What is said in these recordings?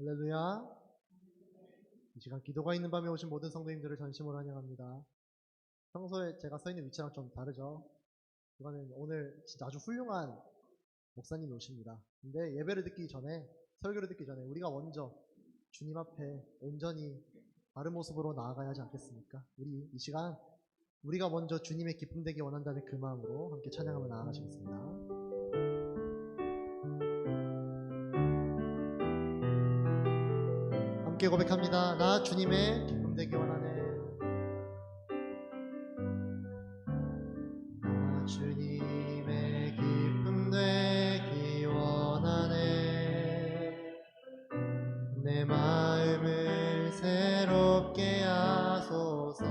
할렐루야. 이 시간 기도가 있는 밤에 오신 모든 성도님들을 전심으로 환영합니다. 평소에 제가 서 있는 위치랑 좀 다르죠? 이거는 오늘 진짜 아주 훌륭한 목사님이 오십니다. 근데 예배를 듣기 전에, 설교를 듣기 전에 우리가 먼저 주님 앞에 온전히 바른 모습으로 나아가야 하지 않겠습니까? 우리 이 시간 우리가 먼저 주님의 기쁨 되기 원한다는 그 마음으로 함께 찬양하며 나아가시겠습니다. 함께 고백합니다. 나 주님의 기쁨 되기 원하네. 나 주님의 기쁨 되기 원하네. 내 마음을 새롭게 하소서.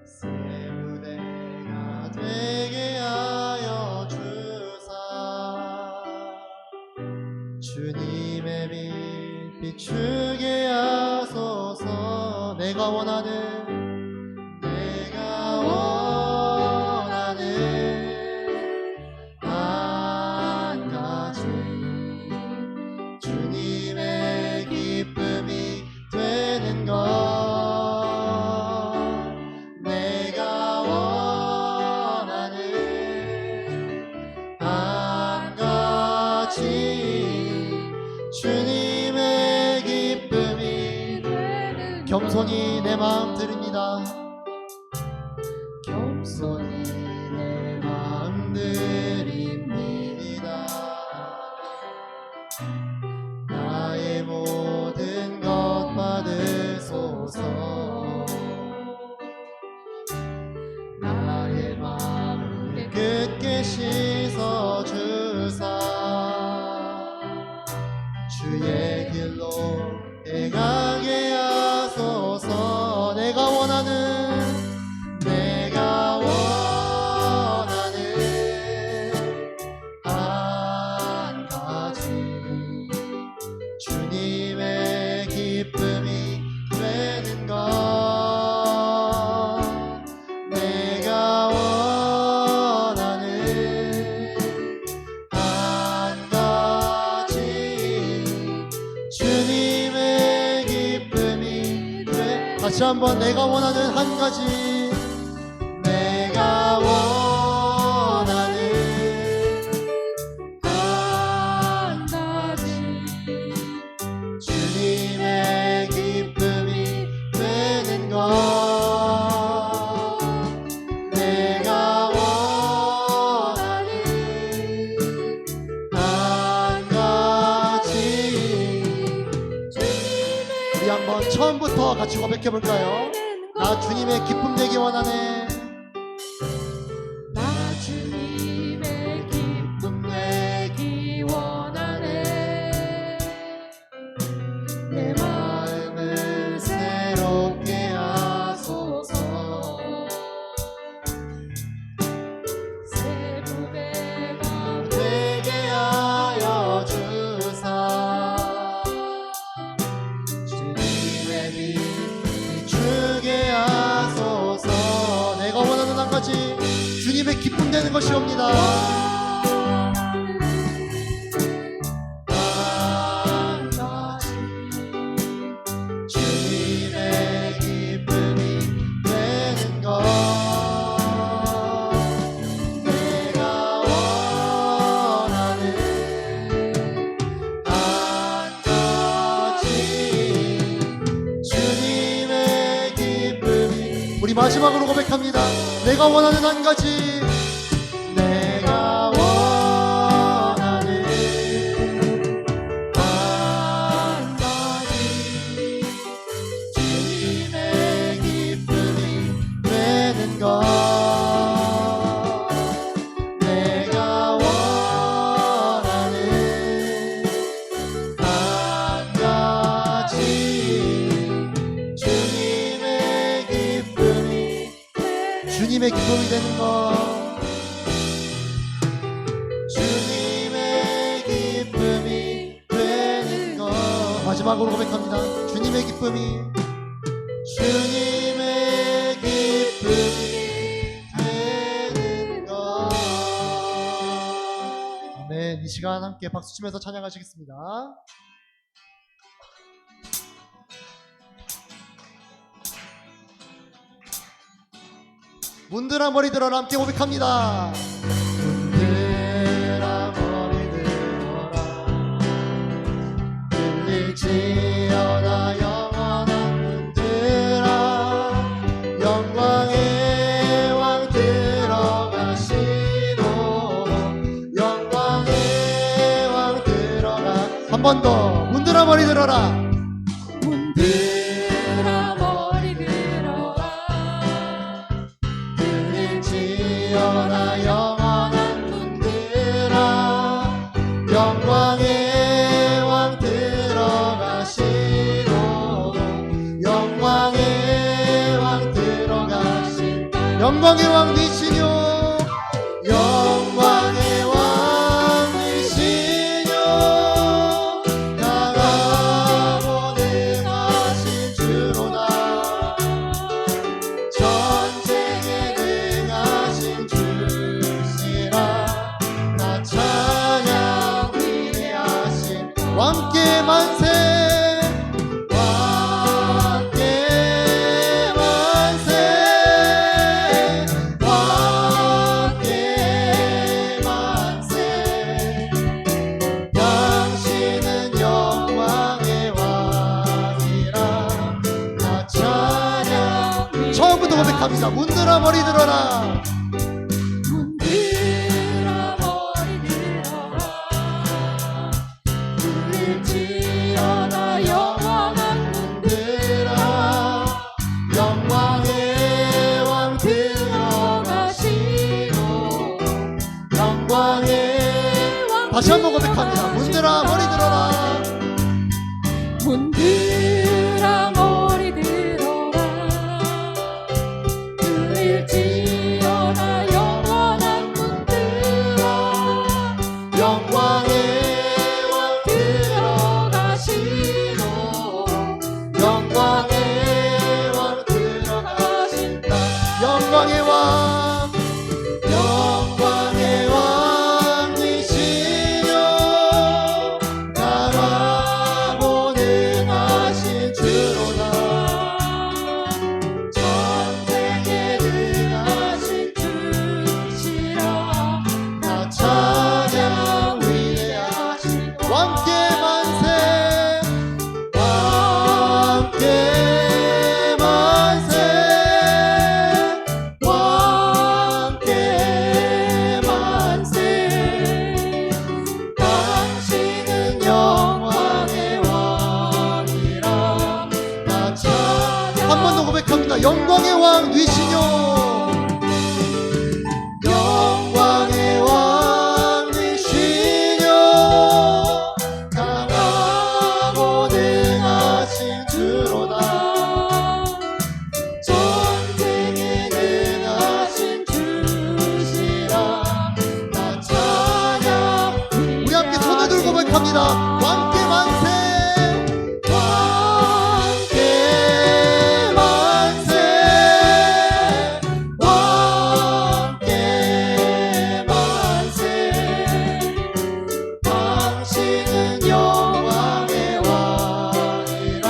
새 무대가 되게 하여 주사. 주님의 빛 비추게 하소서. 내가 원하는 한 가지 주님의 기쁨이 되는 것. 내가 원하는 한 가지 주님의 기쁨이 되는 겸손히 내 마음 드립니다. 겸손히 내 마음 드립니다. 나의 모든 것 받으소서. 나의 마음을 굳게 씻어주사. 주의 길로 행하게 하소서. 내가 원하는 한 가지 주님의 기쁨이 되는 것. 내가 원하는 한 가지 주님의 기쁨이 돼. 다시 한번 내가 원하는 한 가지. 내가 원하는 한 가지 주님의 기쁨이 되는 것. 내가 원하는 한 가지 주님의. 우리 한번 처음부터 같이 고백해 볼까요? 나 주님의 기쁨 되기 원하네. 나 주님의 기쁨 되기 원하네. 내 마음을 새롭게 하소서. 새 무대가 되게 하여 주사. 주님의 빛 비추게 하소서. 내가 원하는 한 가지 주님의 기쁨 되는 것이옵니다. 한 가지 주님의 기쁨이 되는 것. 내가 원하는 한 가지 주님의 기쁨이. 우리 마지막으로 고백합니다. 내가 원하는 한 가지. 내가 원하는 한 가지 주님의 기쁨이 되는 것. 내가 원하는 한 가지 주님의 기쁨이 되는 것. 주님의 기쁨이 되는 것. 마지막으로 고백합니다. 주님의 기쁨이 되는 것. 아멘. 이 시간 함께 박수 치면서 찬양하시겠습니다. 문들아 머리 들어라 함께 고백합니다. 문들아 머리 들어라 들릴지어다 영원한 문들아 영광의 왕 들어가시고 영광의 왕 들어가 한 번 더 문들아 머리 들어라 문들아 머리 들어라 들릴지어다 영원한 문들아 영광의 왕 들어가시고 영광의 왕 들어가신 영광의 왕 되시뇨 영광의 왕 되시뇨 강하고 능하신 주로다 전쟁에 능하신 주시라 나 찬양 위대하신 왕께 만세 왕께 만세 왕께 만세 당신은 영광의 왕이라 나 찬양 처음부터 고백합니다. 문들아 머리 들어라 문들아 머리 들어라 들릴지어다 영원한 문들아 영광의 왕 들어가시고 영광의 왕 다시 한번 고백합니다. 문들아 머리 들어라 문들아 머리 들어라 들릴지어다 영원한 문들아 영광의 왕 들어가시고 영광의 왕 들어가신다 영광의 왕 영광의 왕 되시뇨 강하고 능하신 주로다 전쟁에 능하신 주시라 나 찬양 위대하신 왕께 만세 왕께 만세 왕께 만세 당신은 영광의 왕이라 나 찬양 한 번 더 고백합니다. 영광의 왕 되시뇨 영광의 왕 되시뇨 강하고 능하신 주로다 전쟁에 능하신 주시라 나 찬양 우리 함께 손을 들고 고백합니다. 왕께 만세 왕께 만세 왕께 만세 당신은 영광의 왕이라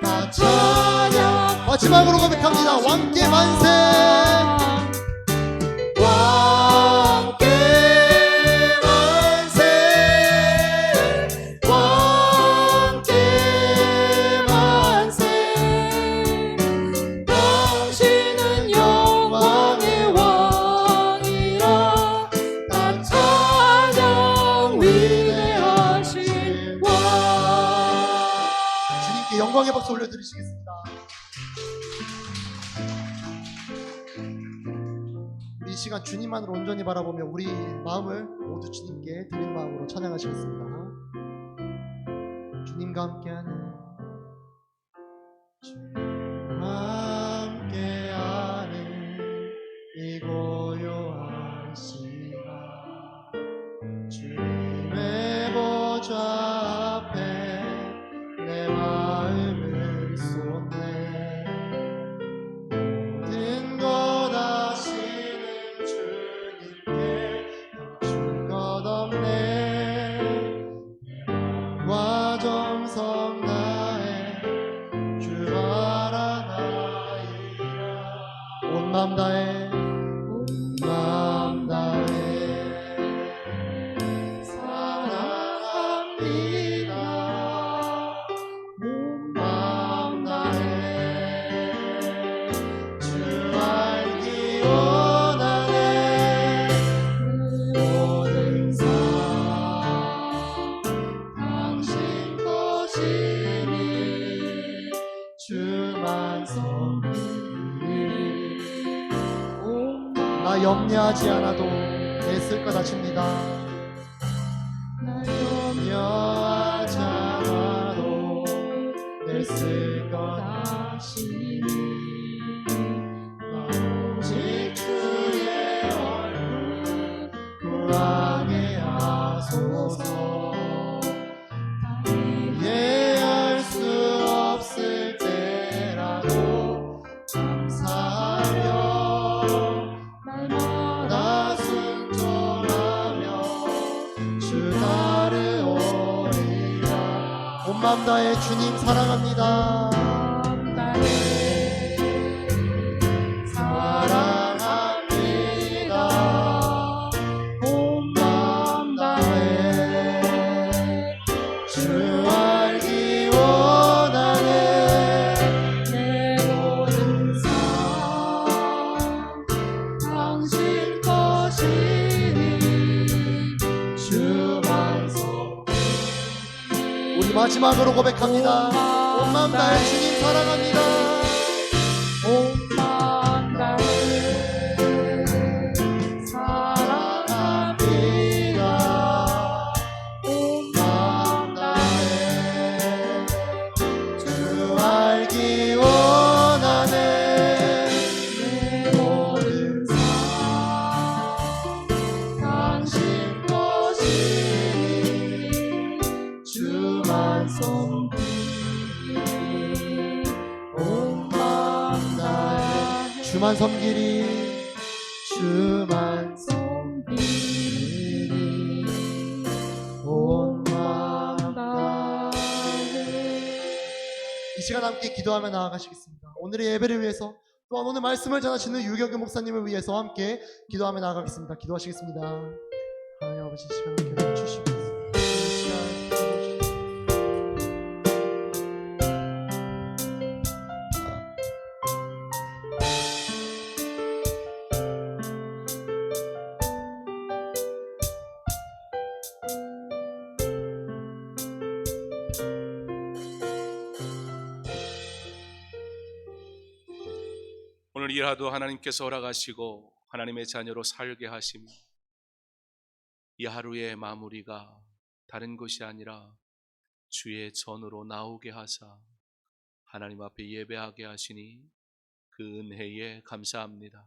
나 찬양 마지막으로 고백합니다. 왕께 만세 왕께 만세 왕께 만세 당신은 영광의 왕이라 나 찬양 위대하신 왕 주님께 영광의 박수 올려드리시겠습니다. 우리 이 시간 주님만을 온전히 바라보며 우리 마음을 모두 주님께 드리는 마음으로 찬양하시겠습니다. 주님과 함께하는 주님과 함께하는 이 고요한 시간 주님의 보좌 앞에 내 마음을 쏟네 모든 것 아시는 주님께 감출 것 없네 맘 다해 맘 다해 사랑합니다 온 맘 다해 주 알기 원하네 모든 삶 당신 것이니 주만 섬기리 나 염려하지 않아도 애쓸 것 아십니다 나 염려하지 않아도 애쓸 것 아시니 오직 주의 얼굴 구하게 하소서 이해할 수 없을 때라도 감사하며 날마다 순종하며 주 따르오리라 온 맘 다해 주님 사랑합니다 맘 다해 사랑합니다 온 맘 다해 주 알기 원하네 내 모든 삶 당신 것이니 주만 섬기리 우리 마지막으로 고백합니다 온 맘 다해 주님 사랑합니다 온 맘 다해 사랑합니다 온 맘 다해 주 알기 원하네 내 모든 삶 당신 것이니 주만 섬기리 온 맘 다해 주만 섬기리 주만 섬기리 온 맘 다해 이 시간 함께 기도하며 나아가시겠습니다. 오늘의 예배를 위해서 또한 오늘 말씀을 전하시는 유경규 목사님을 위해서 함께 기도하며 나아가겠습니다. 기도하시겠습니다. 하나님 아버지 이 시간 함께 해주시고 이 시간 오늘 이 하루 하나님께서 허락하시고 하나님의 자녀로 살게 하심 이 하루의 마무리가 다른 것이 아니라 주의 전으로 나오게 하사 하나님 앞에 예배하게 하시니 그 은혜에 감사합니다.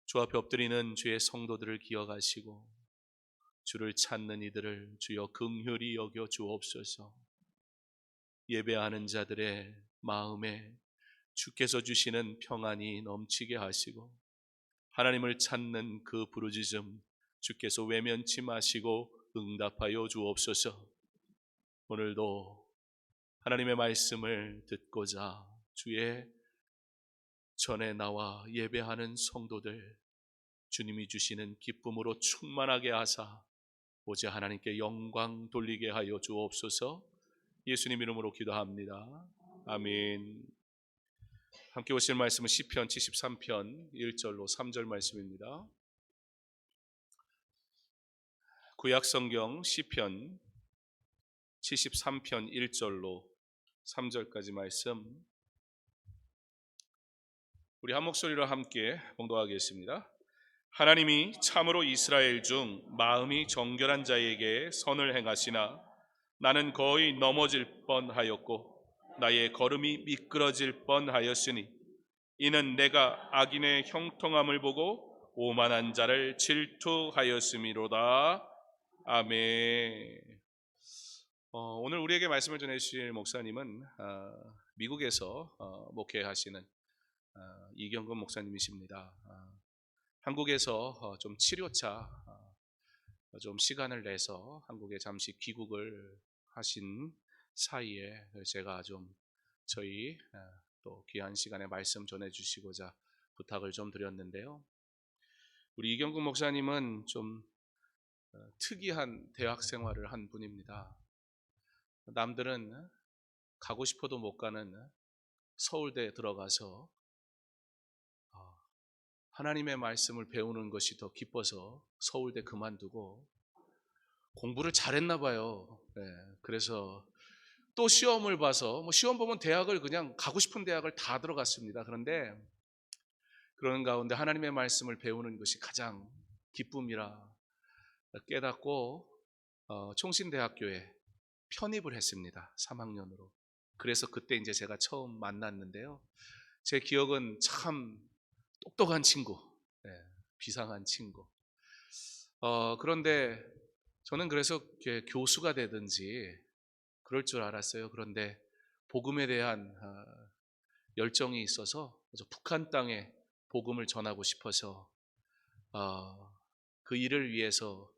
주 앞에 엎드리는 주의 성도들을 기억하시고 주를 찾는 이들을 주여 긍휼히 여겨 주옵소서. 예배하는 자들의 마음에 주께서 주시는 평안이 넘치게 하시고 하나님을 찾는 그 부르짖음 주께서 외면치 마시고 응답하여 주옵소서. 오늘도 하나님의 말씀을 듣고자 주의 전에 나와 예배하는 성도들 주님이 주시는 기쁨으로 충만하게 하사 오직 하나님께 영광 돌리게 하여 주옵소서. 예수님 이름으로 기도합니다. 아멘. 함께 오실 말씀은 시편 73편 1절로 3절 말씀입니다. 구약성경 시편 73편 1절로 3절까지 말씀 우리 한 목소리로 함께 봉독하겠습니다. 하나님이 참으로 이스라엘 중 마음이 정결한 자에게 선을 행하시나 나는 거의 넘어질 뻔하였고 나의 걸음이 미끄러질 뻔하였으니 이는 내가 악인의 형통함을 보고 오만한 자를 질투하였음이로다. 아멘. 오늘 우리에게 말씀을 전해주실 목사님은 미국에서 목회하시는 이경근 목사님이십니다. 한국에서 좀 치료차 좀 시간을 내서 한국에 잠시 귀국을 하신 사이에 제가 좀 저희 또 귀한 시간에 말씀 전해주시고자 부탁을 좀 드렸는데요. 우리 이경국 목사님은 좀 특이한 대학 생활을 한 분입니다. 남들은 가고 싶어도 못 가는 서울대에 들어가서 하나님의 말씀을 배우는 것이 더 기뻐서 서울대 그만두고 공부를 잘했나 봐요. 네, 그래서 또 시험을 봐서 시험 보면 대학을 그냥 가고 싶은 대학을 다 들어갔습니다. 그런데 그런 가운데 하나님의 말씀을 배우는 것이 가장 기쁨이라 깨닫고 총신대학교에 편입을 했습니다. 3학년으로. 그래서 그때 이제 제가 처음 만났는데요. 제 기억은 참 똑똑한 친구, 네, 비상한 친구. 그런데 저는 그래서 교수가 되든지 그럴 줄 알았어요. 그런데 복음에 대한 열정이 있어서 북한 땅에 복음을 전하고 싶어서 그 일을 위해서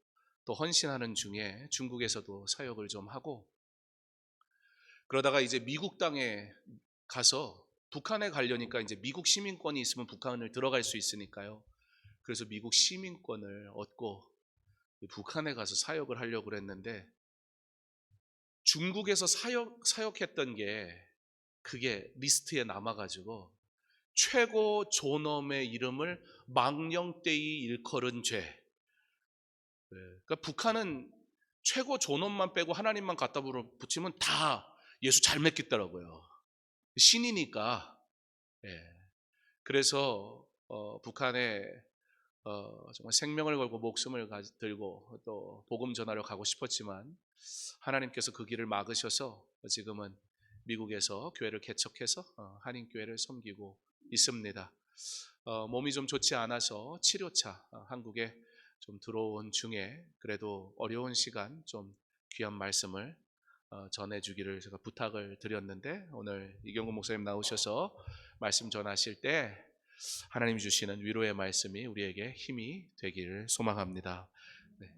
또 헌신하는 중에 중국에서도 사역을 좀 하고, 그러다가 이제 미국 땅에 가서 북한에 가려니까 이제 미국 시민권이 있으면 북한을 들어갈 수 있으니까요. 그래서 미국 시민권을 얻고 북한에 가서 사역을 하려고 그랬는데, 중국에서 사역했던 게 그게 리스트에 남아가지고 최고 존엄의 이름을 망령되이 일컬은 죄. 그러니까 북한은 최고 존엄만 빼고 하나님만 갖다 붙이면 다 예수 잘 믿겠더라고요. 신이니까. 그래서 북한에 정말 생명을 걸고 목숨을 들고 또 복음 전하러 가고 싶었지만 하나님께서 그 길을 막으셔서 지금은 미국에서 교회를 개척해서 한인교회를 섬기고 있습니다. 몸이 좀 좋지 않아서 치료차 한국에 좀 들어온 중에 그래도 어려운 시간 좀 귀한 말씀을 전해주기를 제가 부탁을 드렸는데, 오늘 이경구 목사님 나오셔서 말씀 전하실 때 하나님 주시는 위로의 말씀이 우리에게 힘이 되기를 소망합니다. 네.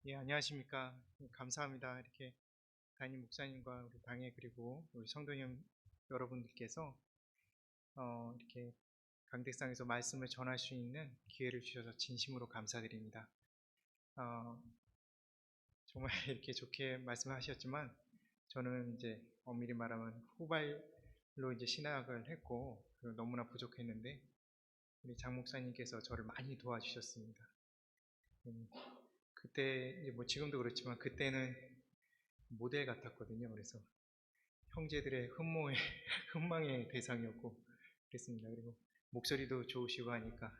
예, 안녕하십니까. 감사합니다. 이렇게 담임 목사님과 우리 당회 그리고 우리 성도님 여러분들께서 이렇게 강대상에서 말씀을 전할 수 있는 기회를 주셔서 진심으로 감사드립니다. 정말 이렇게 좋게 말씀하셨지만 저는 이제 엄밀히 말하면 후발로 이제 신학을 했고 너무나 부족했는데 우리 장 목사님께서 저를 많이 도와주셨습니다. 그때 이제 뭐 지금도 그렇지만 그때는 모델 같았거든요. 그래서 형제들의 흥망의 대상이었고 그랬습니다. 그리고 목소리도 좋으시고 하니까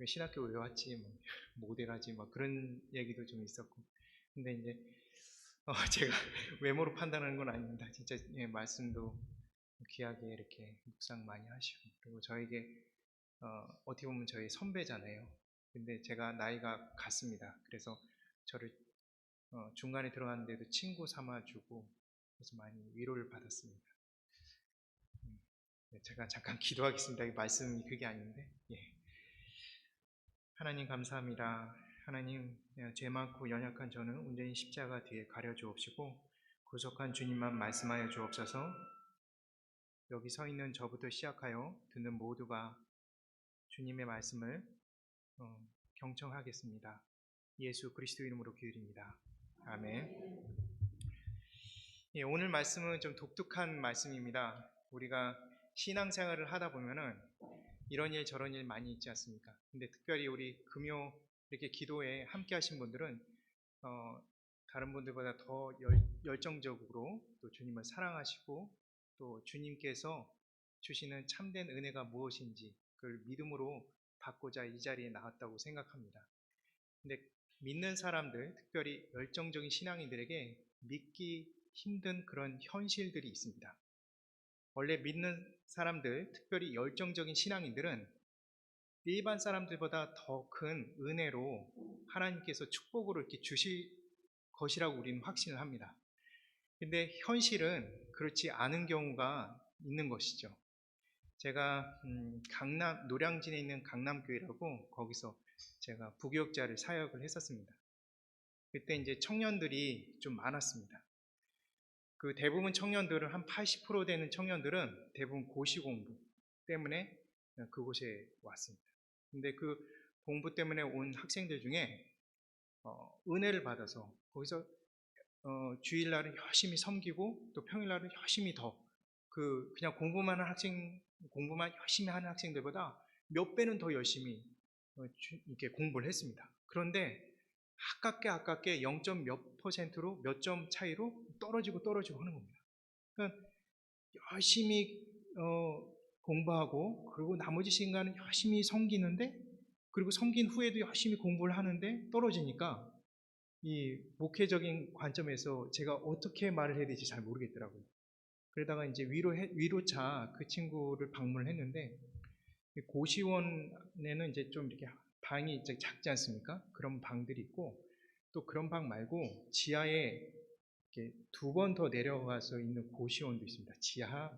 신학교 왜 왔지, 뭐 모델하지, 막 그런 얘기도 좀 있었고. 근데 이제 제가 외모로 판단하는 건 아닙니다. 진짜 말씀도 귀하게 이렇게 묵상 많이 하시고, 그리고 저에게 어떻게 보면 저희 선배잖아요. 근데 제가 나이가 같습니다. 그래서 저를 중간에 들어갔는데도 친구 삼아주고 그래서 많이 위로를 받았습니다. 제가 잠깐 기도하겠습니다. 말씀이 그게 아닌데. 하나님 감사합니다. 하나님, 죄 많고 연약한 저는 온전히 십자가 뒤에 가려 주옵시고 구속한 주님만 말씀하여 주옵소서. 여기 서 있는 저부터 시작하여 듣는 모두가 주님의 말씀을 경청하겠습니다. 예수 그리스도 이름으로 기도드립니다. 아멘. 오늘 말씀은 좀 독특한 말씀입니다. 우리가 신앙생활을 하다 보면은 이런 일 저런 일 많이 있지 않습니까? 근데 특별히 우리 금요 이렇게 기도에 함께 하신 분들은 다른 분들보다 더 열정적으로 또 주님을 사랑하시고 또 주님께서 주시는 참된 은혜가 무엇인지 그걸 믿음으로 받고자 이 자리에 나왔다고 생각합니다. 근데 믿는 사람들, 특별히 열정적인 신앙인들에게 믿기 힘든 그런 현실들이 있습니다. 원래 믿는 사람들, 특별히 열정적인 신앙인들은 일반 사람들보다 더 큰 은혜로 하나님께서 축복으로 이렇게 주실 것이라고 우리는 확신을 합니다. 근데 현실은 그렇지 않은 경우가 있는 것이죠. 제가 강남 노량진에 있는 강남교회라고 거기서 제가 부교육자를 사역을 했었습니다. 그때 이제 청년들이 좀 많았습니다. 그 대부분 청년들은 한 80% 되는 청년들은 대부분 고시 공부 때문에 그곳에 왔습니다. 근데 그 공부 때문에 온 학생들 중에 은혜를 받아서 거기서 주일날은 열심히 섬기고 또 평일날은 열심히 더 그냥 공부만 열심히 하는 학생들보다 몇 배는 더 열심히 이렇게 공부를 했습니다. 그런데 아깝게 0. 몇 %로 몇 점 차이로 떨어지고 하는 겁니다. 그러니까 열심히 공부하고 그리고 나머지 시간은 열심히 섬기는데 그리고 섬긴 후에도 열심히 공부를 하는데 떨어지니까 이 목회적인 관점에서 제가 어떻게 말을 해야 될지 잘 모르겠더라고요. 그러다가 이제 위로차 그 친구를 방문을 했는데 고시원에는 이제 좀 이렇게 방이 이제 작지 않습니까? 그런 방들이 있고 또 그런 방 말고 지하에 이렇게 2번 더 내려가서 있는 고시원도 있습니다. 지하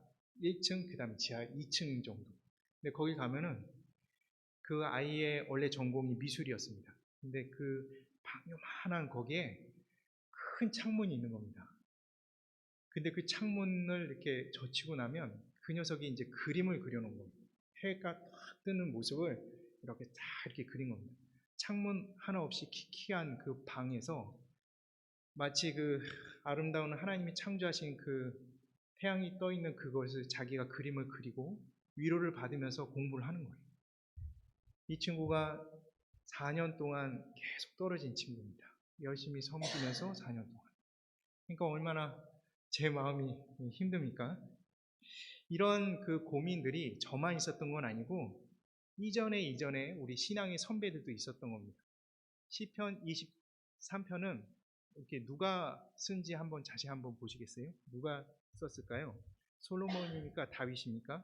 1층, 그 다음에 지하 2층 정도. 근데 거기 가면은 그 아이의 원래 전공이 미술이었습니다. 근데 그 방 요만한 거기에 큰 창문이 있는 겁니다. 근데 그 창문을 이렇게 젖히고 나면 그 녀석이 이제 그림을 그려놓은 겁니다. 해가 딱 뜨는 모습을 이렇게 딱 이렇게 그린 겁니다. 창문 하나 없이 키키한 그 방에서 마치 그 아름다운 하나님이 창조하신 그 태양이 떠 있는 그것을 자기가 그림을 그리고 위로를 받으면서 공부를 하는 거예요. 이 친구가 4년 동안 계속 떨어진 친구입니다. 열심히 섬기면서 4년 동안. 그러니까 얼마나 제 마음이 힘듭니까? 이런 그 고민들이 저만 있었던 건 아니고 이전에 우리 신앙의 선배들도 있었던 겁니다. 시편 23편은 이렇게 누가 쓴지 다시 한번 보시겠어요? 누가 썼을까요? 솔로몬입니까? 다윗입니까?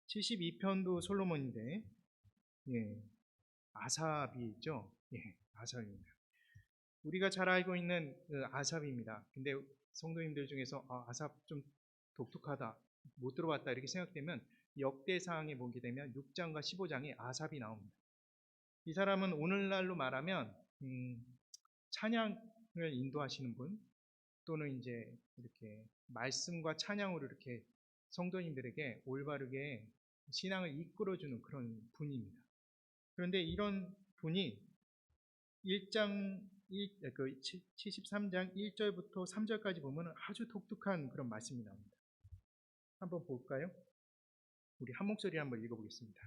72편도 솔로몬인데 아삽이 있죠? 아삽입니다. 우리가 잘 알고 있는 그 아삽입니다. 근데 성도님들 중에서 아삽 좀 독특하다, 못 들어봤다 이렇게 생각되면 역대상에 보게 되면 6장과 15장에 아삽이 나옵니다. 이 사람은 오늘날로 말하면 찬양을 인도하시는 분 또는 이제 이렇게 말씀과 찬양으로 이렇게 성도님들에게 올바르게 신앙을 이끌어주는 그런 분입니다. 그런데 이런 분이 73장 1절부터 3절까지 보면 아주 독특한 그런 말씀이 나옵니다. 한번 볼까요? 우리 한 목소리 한번 읽어보겠습니다.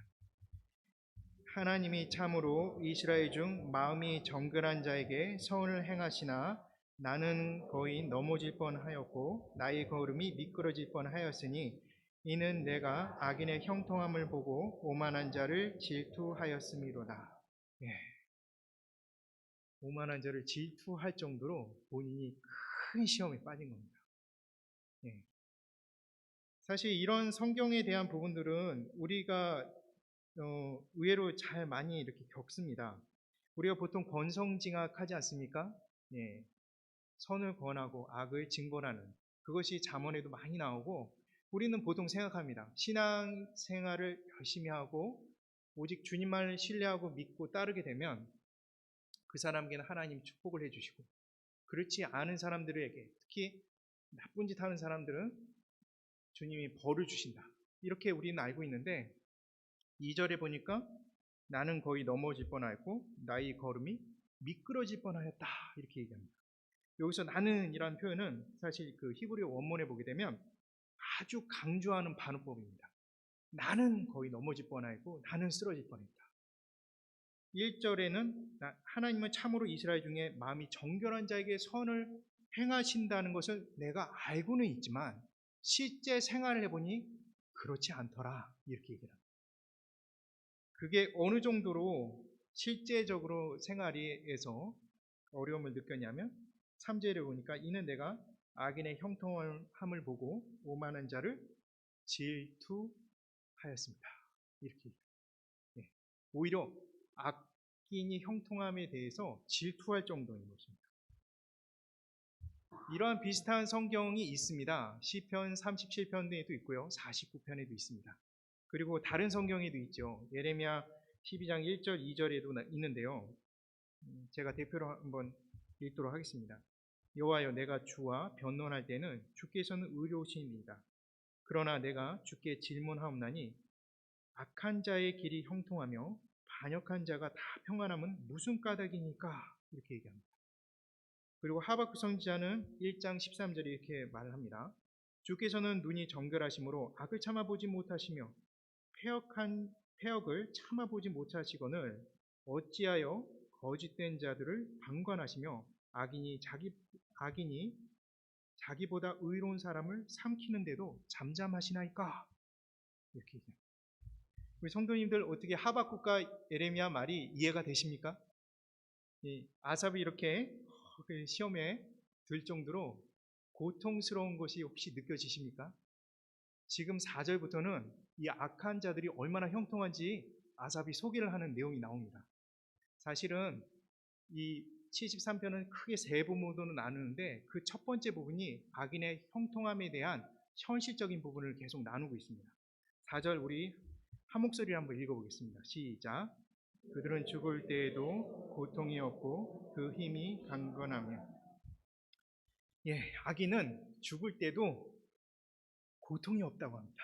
하나님이 참으로 이스라엘 중 마음이 정결한 자에게 선을 행하시나 나는 거의 넘어질 뻔하였고 나의 걸음이 미끄러질 뻔하였으니 이는 내가 악인의 형통함을 보고 오만한 자를 질투하였음이로다. 오만한 자를 질투할 정도로 본인이 큰 시험에 빠진 겁니다. 사실 이런 성경에 대한 부분들은 우리가 의외로 잘 많이 이렇게 겪습니다. 우리가 보통 권성징악하지 않습니까? 선을 권하고 악을 징벌하는 그것이 잠언에도 많이 나오고 우리는 보통 생각합니다. 신앙생활을 열심히 하고 오직 주님만을 신뢰하고 믿고 따르게 되면 그 사람에게는 하나님 축복을 해주시고 그렇지 않은 사람들에게 특히 나쁜 짓 하는 사람들은 주님이 벌을 주신다. 이렇게 우리는 알고 있는데 2절에 보니까 나는 거의 넘어질 뻔하였고 나의 걸음이 미끄러질 뻔하였다. 이렇게 얘기합니다. 여기서 나는 이라는 표현은 사실 그 히브리어 원문에 보게 되면 아주 강조하는 반어법입니다. 나는 거의 넘어질 뻔하였고 나는 쓰러질 뻔했다. 1절에는 하나님은 참으로 이스라엘 중에 마음이 정결한 자에게 선을 행하신다는 것을 내가 알고는 있지만 실제 생활을 해보니 그렇지 않더라. 이렇게 얘기를 합니다. 그게 어느 정도로 실제적으로 생활에서 어려움을 느꼈냐면 3절에 보니까 이는 내가 악인의 형통함을 보고 오만한 자를 질투하였습니다. 이렇게 오히려 악인이 형통함에 대해서 질투할 정도인 것입니다. 이러한 비슷한 성경이 있습니다. 시편 37편에도 있고요. 49편에도 있습니다. 그리고 다른 성경에도 있죠. 예레미야 12장 1절, 2절에도 있는데요. 제가 대표로 한번 읽도록 하겠습니다. 여호와여, 내가 주와 변론할 때는 주께서는 의로우시니이다. 그러나 내가 주께 질문하옵나니 악한 자의 길이 형통하며 반역한 자가 다 평안함은 무슨 까닭이니까? 이렇게 얘기합니다. 그리고 하박국 선지자는 1장 13절에 이렇게 말을 합니다. 주께서는 눈이 정결하심으로 악을 참아보지 못하시며 패역을 참아보지 못하시거늘 어찌하여 거짓된 자들을 방관하시며 악인이 자기보다 의로운 사람을 삼키는데도 잠잠하시나이까? 이렇게 얘기합니다. 우리 성도님들 어떻게 하박국과 예레미야 말이 이해가 되십니까? 아삽이 이렇게 시험에 들 정도로 고통스러운 것이 혹시 느껴지십니까? 지금 4절부터는 이 악한 자들이 얼마나 형통한지 아삽이 소개를 하는 내용이 나옵니다. 사실은 이 73편은 크게 세 부분으로 나누는데 그 첫 번째 부분이 악인의 형통함에 대한 현실적인 부분을 계속 나누고 있습니다. 4절 우리 한 목소리로 한번 읽어보겠습니다. 시작. 그들은 죽을 때에도 고통이 없고 그 힘이 강건하며. 악인은 죽을 때도 고통이 없다고 합니다.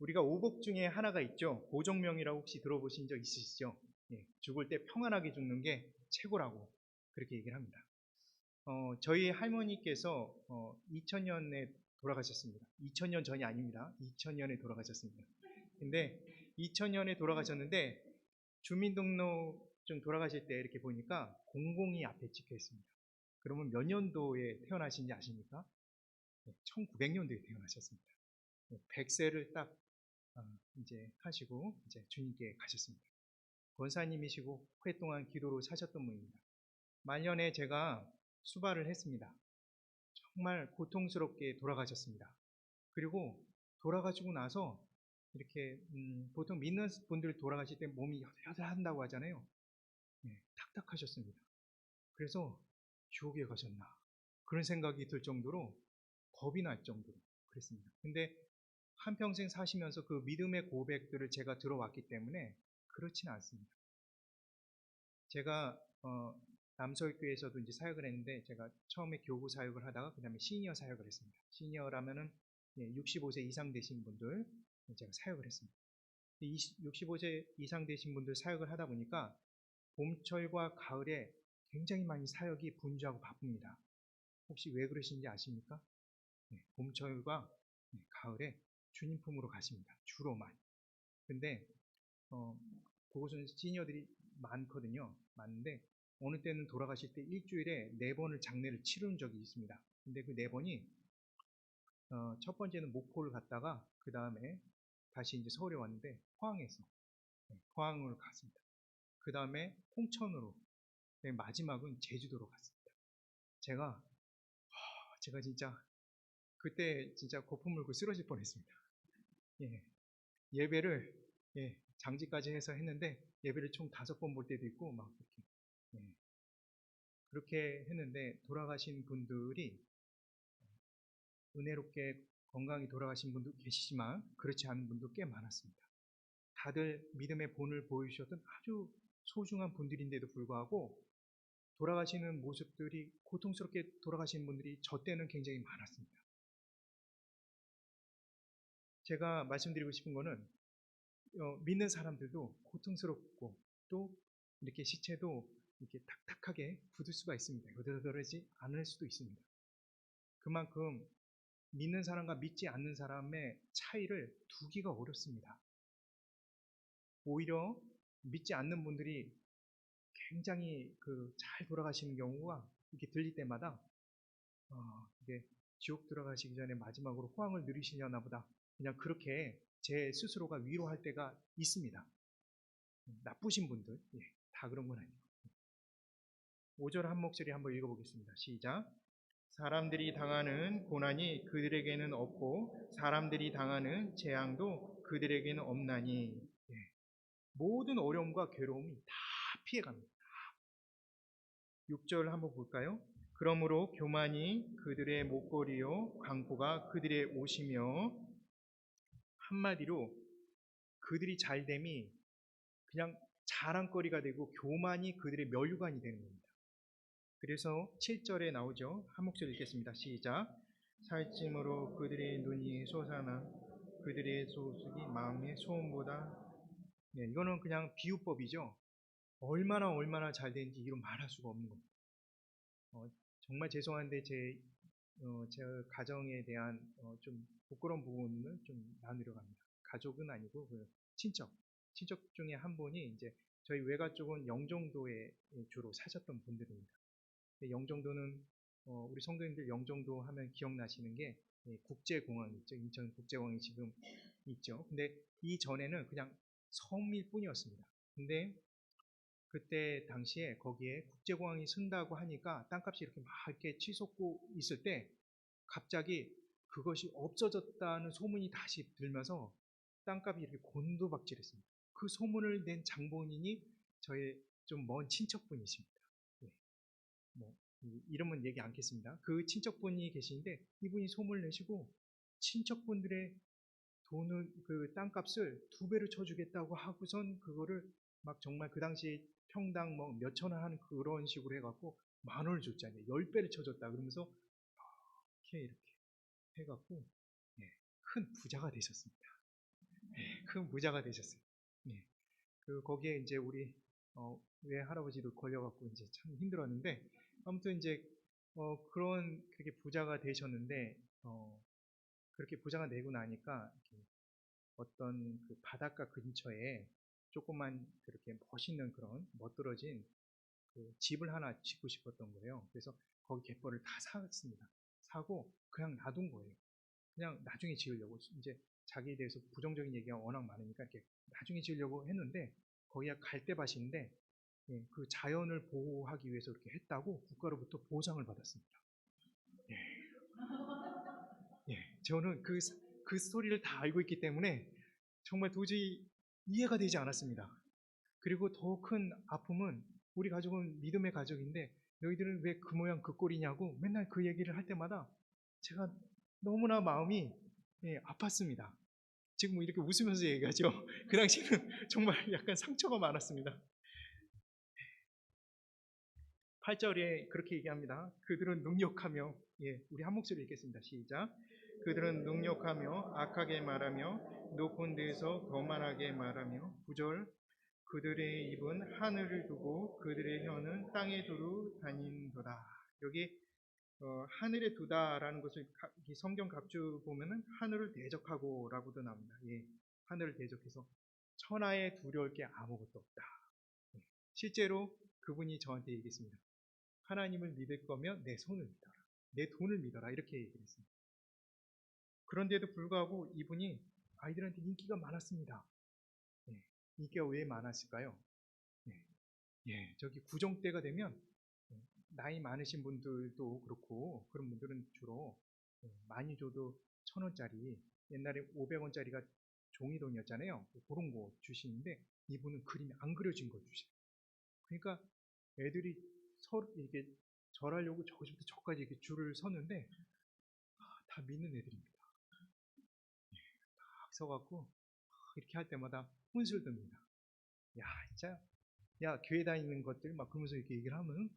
우리가 오복 중에 하나가 있죠. 고정명이라고 혹시 들어보신 적 있으시죠? 죽을 때 평안하게 죽는 게 최고라고 그렇게 얘기를 합니다. 저희 할머니께서 2000년에 돌아가셨습니다. 2000년 전이 아닙니다. 2000년에 돌아가셨습니다. 근데 2000년에 돌아가셨는데 주민등록증 돌아가실 때 이렇게 보니까 00이 앞에 찍혀 있습니다. 그러면 몇 년도에 태어나신지 아십니까? 1900년도에 태어나셨습니다. 100세를 딱 이제 하시고 이제 주님께 가셨습니다. 권사님이시고 오랫동안 기도로 사셨던 분입니다. 말년에 제가 수발을 했습니다. 정말 고통스럽게 돌아가셨습니다. 그리고 돌아가시고 나서 이렇게 보통 믿는 분들 돌아가실 때 몸이 여들여들한다고 하잖아요. 탁탁하셨습니다. 그래서 지옥에 가셨나 그런 생각이 들 정도로 겁이 날 정도로 그랬습니다. 근데 한평생 사시면서 그 믿음의 고백들을 제가 들어왔기 때문에 그렇지는 않습니다. 제가 남서교회에서도 이제 사역을 했는데 제가 처음에 교구 사역을 하다가 그 다음에 시니어 사역을 했습니다. 시니어라면은 65세 이상 되신 분들 제가 사역을 했습니다. 65세 이상 되신 분들 사역을 하다 보니까 봄철과 가을에 굉장히 많이 사역이 분주하고 바쁩니다. 혹시 왜 그러신지 아십니까? 봄철과 가을에 주님 품으로 가십니다. 주로만. 근데 그곳은 시니어들이 많거든요. 많은데 어느 때는 돌아가실 때 일주일에 4번을 장례를 치른 적이 있습니다. 근데 그 4번이 첫 번째는 목포를 갔다가 그 다음에 다시 이제 서울에 왔는데 포항에서 포항으로 갔습니다. 그 다음에 홍천으로, 마지막은 제주도로 갔습니다. 제가 진짜 그때 진짜 거품 물고 쓰러질 뻔했습니다. 예배를 장지까지 해서 했는데 예배를 총 5번 볼 때도 있고 막 그렇게 했는데 돌아가신 분들이 은혜롭게 건강히 돌아가신 분도 계시지만 그렇지 않은 분도 꽤 많았습니다. 다들 믿음의 본을 보여주셨던 아주 소중한 분들인데도 불구하고 돌아가시는 모습들이 고통스럽게 돌아가시는 분들이 저 때는 굉장히 많았습니다. 제가 말씀드리고 싶은 거는 믿는 사람들도 고통스럽고 또 이렇게 시체도 이렇게 탁탁하게 굳을 수가 있습니다. 여들여들하지 않을 수도 있습니다. 그만큼 믿는 사람과 믿지 않는 사람의 차이를 두기가 어렵습니다. 오히려 믿지 않는 분들이 굉장히 잘 돌아가시는 경우가 이렇게 들릴 때마다 이게 지옥 들어가시기 전에 마지막으로 호황을 누리시려나 보다 그냥 그렇게 제 스스로가 위로할 때가 있습니다. 나쁘신 분들 다 그런 건 아니고. 5절 한 목소리 한번 읽어보겠습니다. 시작. 사람들이 당하는 고난이 그들에게는 없고 사람들이 당하는 재앙도 그들에게는 없나니. 모든 어려움과 괴로움이 다 피해갑니다. 6절 한번 볼까요? 그러므로 교만이 그들의 목걸이요 강포가 그들의 옷이며, 한마디로 그들이 잘됨이 그냥 자랑거리가 되고 교만이 그들의 멸류관이 되는 겁니다. 그래서 7절에 나오죠. 한 목소리 읽겠습니다. 시작. 살찜으로 그들의 눈이 솟아나 그들의 소득이 마음의 소음보다. 네, 이거는 그냥 비유법이죠. 얼마나 잘 되는지 이로 말할 수가 없는 겁니다. 정말 죄송한데 제 가정에 대한 좀 부끄러운 부분을 좀 나누려고 합니다. 가족은 아니고 그 친척 중에 한 분이 이제 저희 외가 쪽은 영종도에 주로 사셨던 분들입니다. 영종도는 우리 성도님들 영종도 하면 기억나시는 게 국제공항 있죠. 인천 국제공항이 지금 있죠. 근데 이 전에는 그냥 섬일 뿐이었습니다. 근데 그때 당시에 거기에 국제공항이 쓴다고 하니까 땅값이 이렇게 막 이렇게 치솟고 있을 때 갑자기 그것이 없어졌다는 소문이 다시 들면서 땅값이 이렇게 곤두박질했습니다. 그 소문을 낸 장본인이 저의 좀 먼 친척분이십니다. 네. 뭐 이름은 얘기 않겠습니다. 그 친척분이 계시는데 이분이 소문을 내시고 친척분들의 돈을 그 땅값을 2배로 쳐주겠다고 하고선 그거를 막 정말 그 당시 평당 뭐 몇천 원 하는 그런 식으로 해갖고 10,000원을 줬잖아요. 10배를 쳐줬다 그러면서 이렇게 해갖고 큰 부자가 되셨습니다. 큰 부자가 되셨어요. 그 거기에 이제 우리 외할아버지도 걸려갖고 이제 참 힘들었는데 아무튼 이제 그런 그렇게 부자가 되셨는데 그렇게 부자가 되고 나니까 어떤 그 바닷가 근처에 조그만 그렇게 멋있는 그런 멋들어진 그 집을 하나 짓고 싶었던 거예요. 그래서 거기 갯벌을 다 샀습니다. 사고 그냥 놔둔 거예요. 그냥 나중에 지으려고. 이제 자기에 대해서 부정적인 얘기가 워낙 많으니까 이렇게 나중에 지으려고 했는데 거기가 갈대밭인데 그 자연을 보호하기 위해서 이렇게 했다고 국가로부터 보상을 받았습니다. 저는 그 스토리를 다 알고 있기 때문에 정말 도저히 이해가 되지 않았습니다. 그리고 더 큰 아픔은 우리 가족은 믿음의 가족인데 너희들은 왜 그 모양 그 꼴이냐고 맨날 그 얘기를 할 때마다 제가 너무나 마음이 아팠습니다. 지금 뭐 이렇게 웃으면서 얘기하죠. 그 당시에는 정말 약간 상처가 많았습니다. 8절에 그렇게 얘기합니다. 그들은 능욕하며, 우리 한 목소리 읽겠습니다. 시작. 그들은 능욕하며 악하게 말하며 높은 데서 거만하게 말하며. 9절. 그들의 입은 하늘을 두고 그들의 혀는 땅에 두루 다닌도다. 여기 하늘에 두다라는 것을 성경 각주 보면은 하늘을 대적하고라고도 나옵니다. 하늘을 대적해서 천하에 두려울 게 아무것도 없다. 실제로 그분이 저한테 얘기했습니다. 하나님을 믿을 거면 내 손을 믿어라. 내 돈을 믿어라. 이렇게 얘기했습니다. 그런데도 불구하고 이분이 아이들한테 인기가 많았습니다. 인기가 왜 많았을까요? 저기 구정 때가 되면 나이 많으신 분들도 그렇고 그런 분들은 주로 많이 줘도 1,000원짜리, 옛날에 500원짜리가 종이돈이었잖아요. 그런 거 주시는데 이분은 그림이 안 그려진 걸 주세요. 그러니까 애들이 서로 이렇게 절하려고 저기서부터 저까지 이렇게 줄을 섰는데 다 믿는 애들입니다. 딱 서갖고 이렇게 할 때마다 혼술 듭니다. 야, 진짜, 야, 교회 다니는 것들 막 그러면서 이렇게 얘기를 하면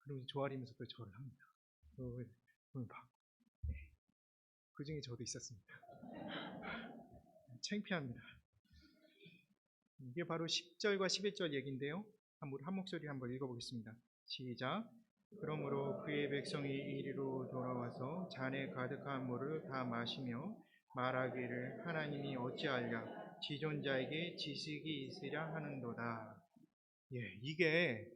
그러면서 조아리면서 또 절을 합니다. 돈을 받고. 그 중에 저도 있었습니다. 창피합니다. 이게 바로 10절과 11절 얘기인데요. 한 목소리 한번 읽어보겠습니다. 시작. 그러므로 그의 백성이 이리로 돌아와서 잔에 가득한 물을 다 마시며 말하기를 하나님이 어찌하랴 지존자에게 지식이 있으랴 하는도다. 이게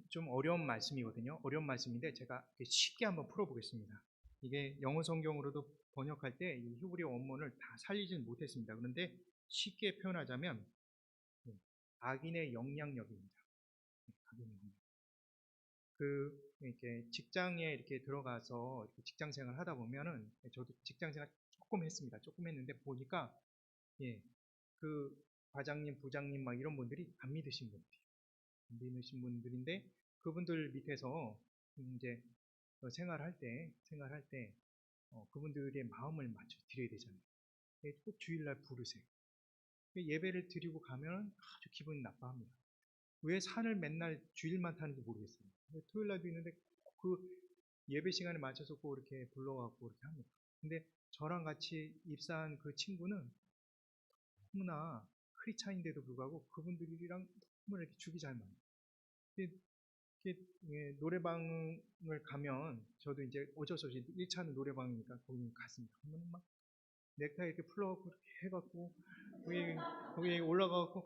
좀 어려운 말씀이거든요. 어려운 말씀인데 제가 쉽게 한번 풀어보겠습니다. 이게 영어 성경으로도 번역할 때 이 히브리 원문을 다 살리진 못했습니다. 그런데 쉽게 표현하자면 악인의 영향력입니다. 악인의 영향력. 이렇게 직장에 이렇게 들어가서 이렇게 직장 생활 하다 보면은 저도 직장 생활 조금 했습니다. 조금 했는데 보니까 그 과장님, 부장님 막 이런 분들이 안 믿으신 분들이에요. 안 믿으신 분들인데 그분들 밑에서 이제 생활할 때 그분들의 마음을 맞춰 드려야 되잖아요. 꼭 주일날 부르세요. 예배를 드리고 가면 아주 기분 나빠합니다. 왜 산을 맨날 주일만 타는지 모르겠어요. 토요일날도 있는데 그 예배 시간에 맞춰서 꼭 이렇게 불러갖고 이렇게 합니다. 근데 저랑 같이 입사한 그 친구는 너무나 크리스찬인데도 불구하고 그분들이랑 너무 이렇게 죽이 잘 맞아요. 노래방을 가면 저도 이제 어쩔 수 없이 1차는 노래방이니까 거기 갔습니다. 그러면 막 넥타이 이렇게 풀러갖고 이렇게 해갖고 거기 올라가갖고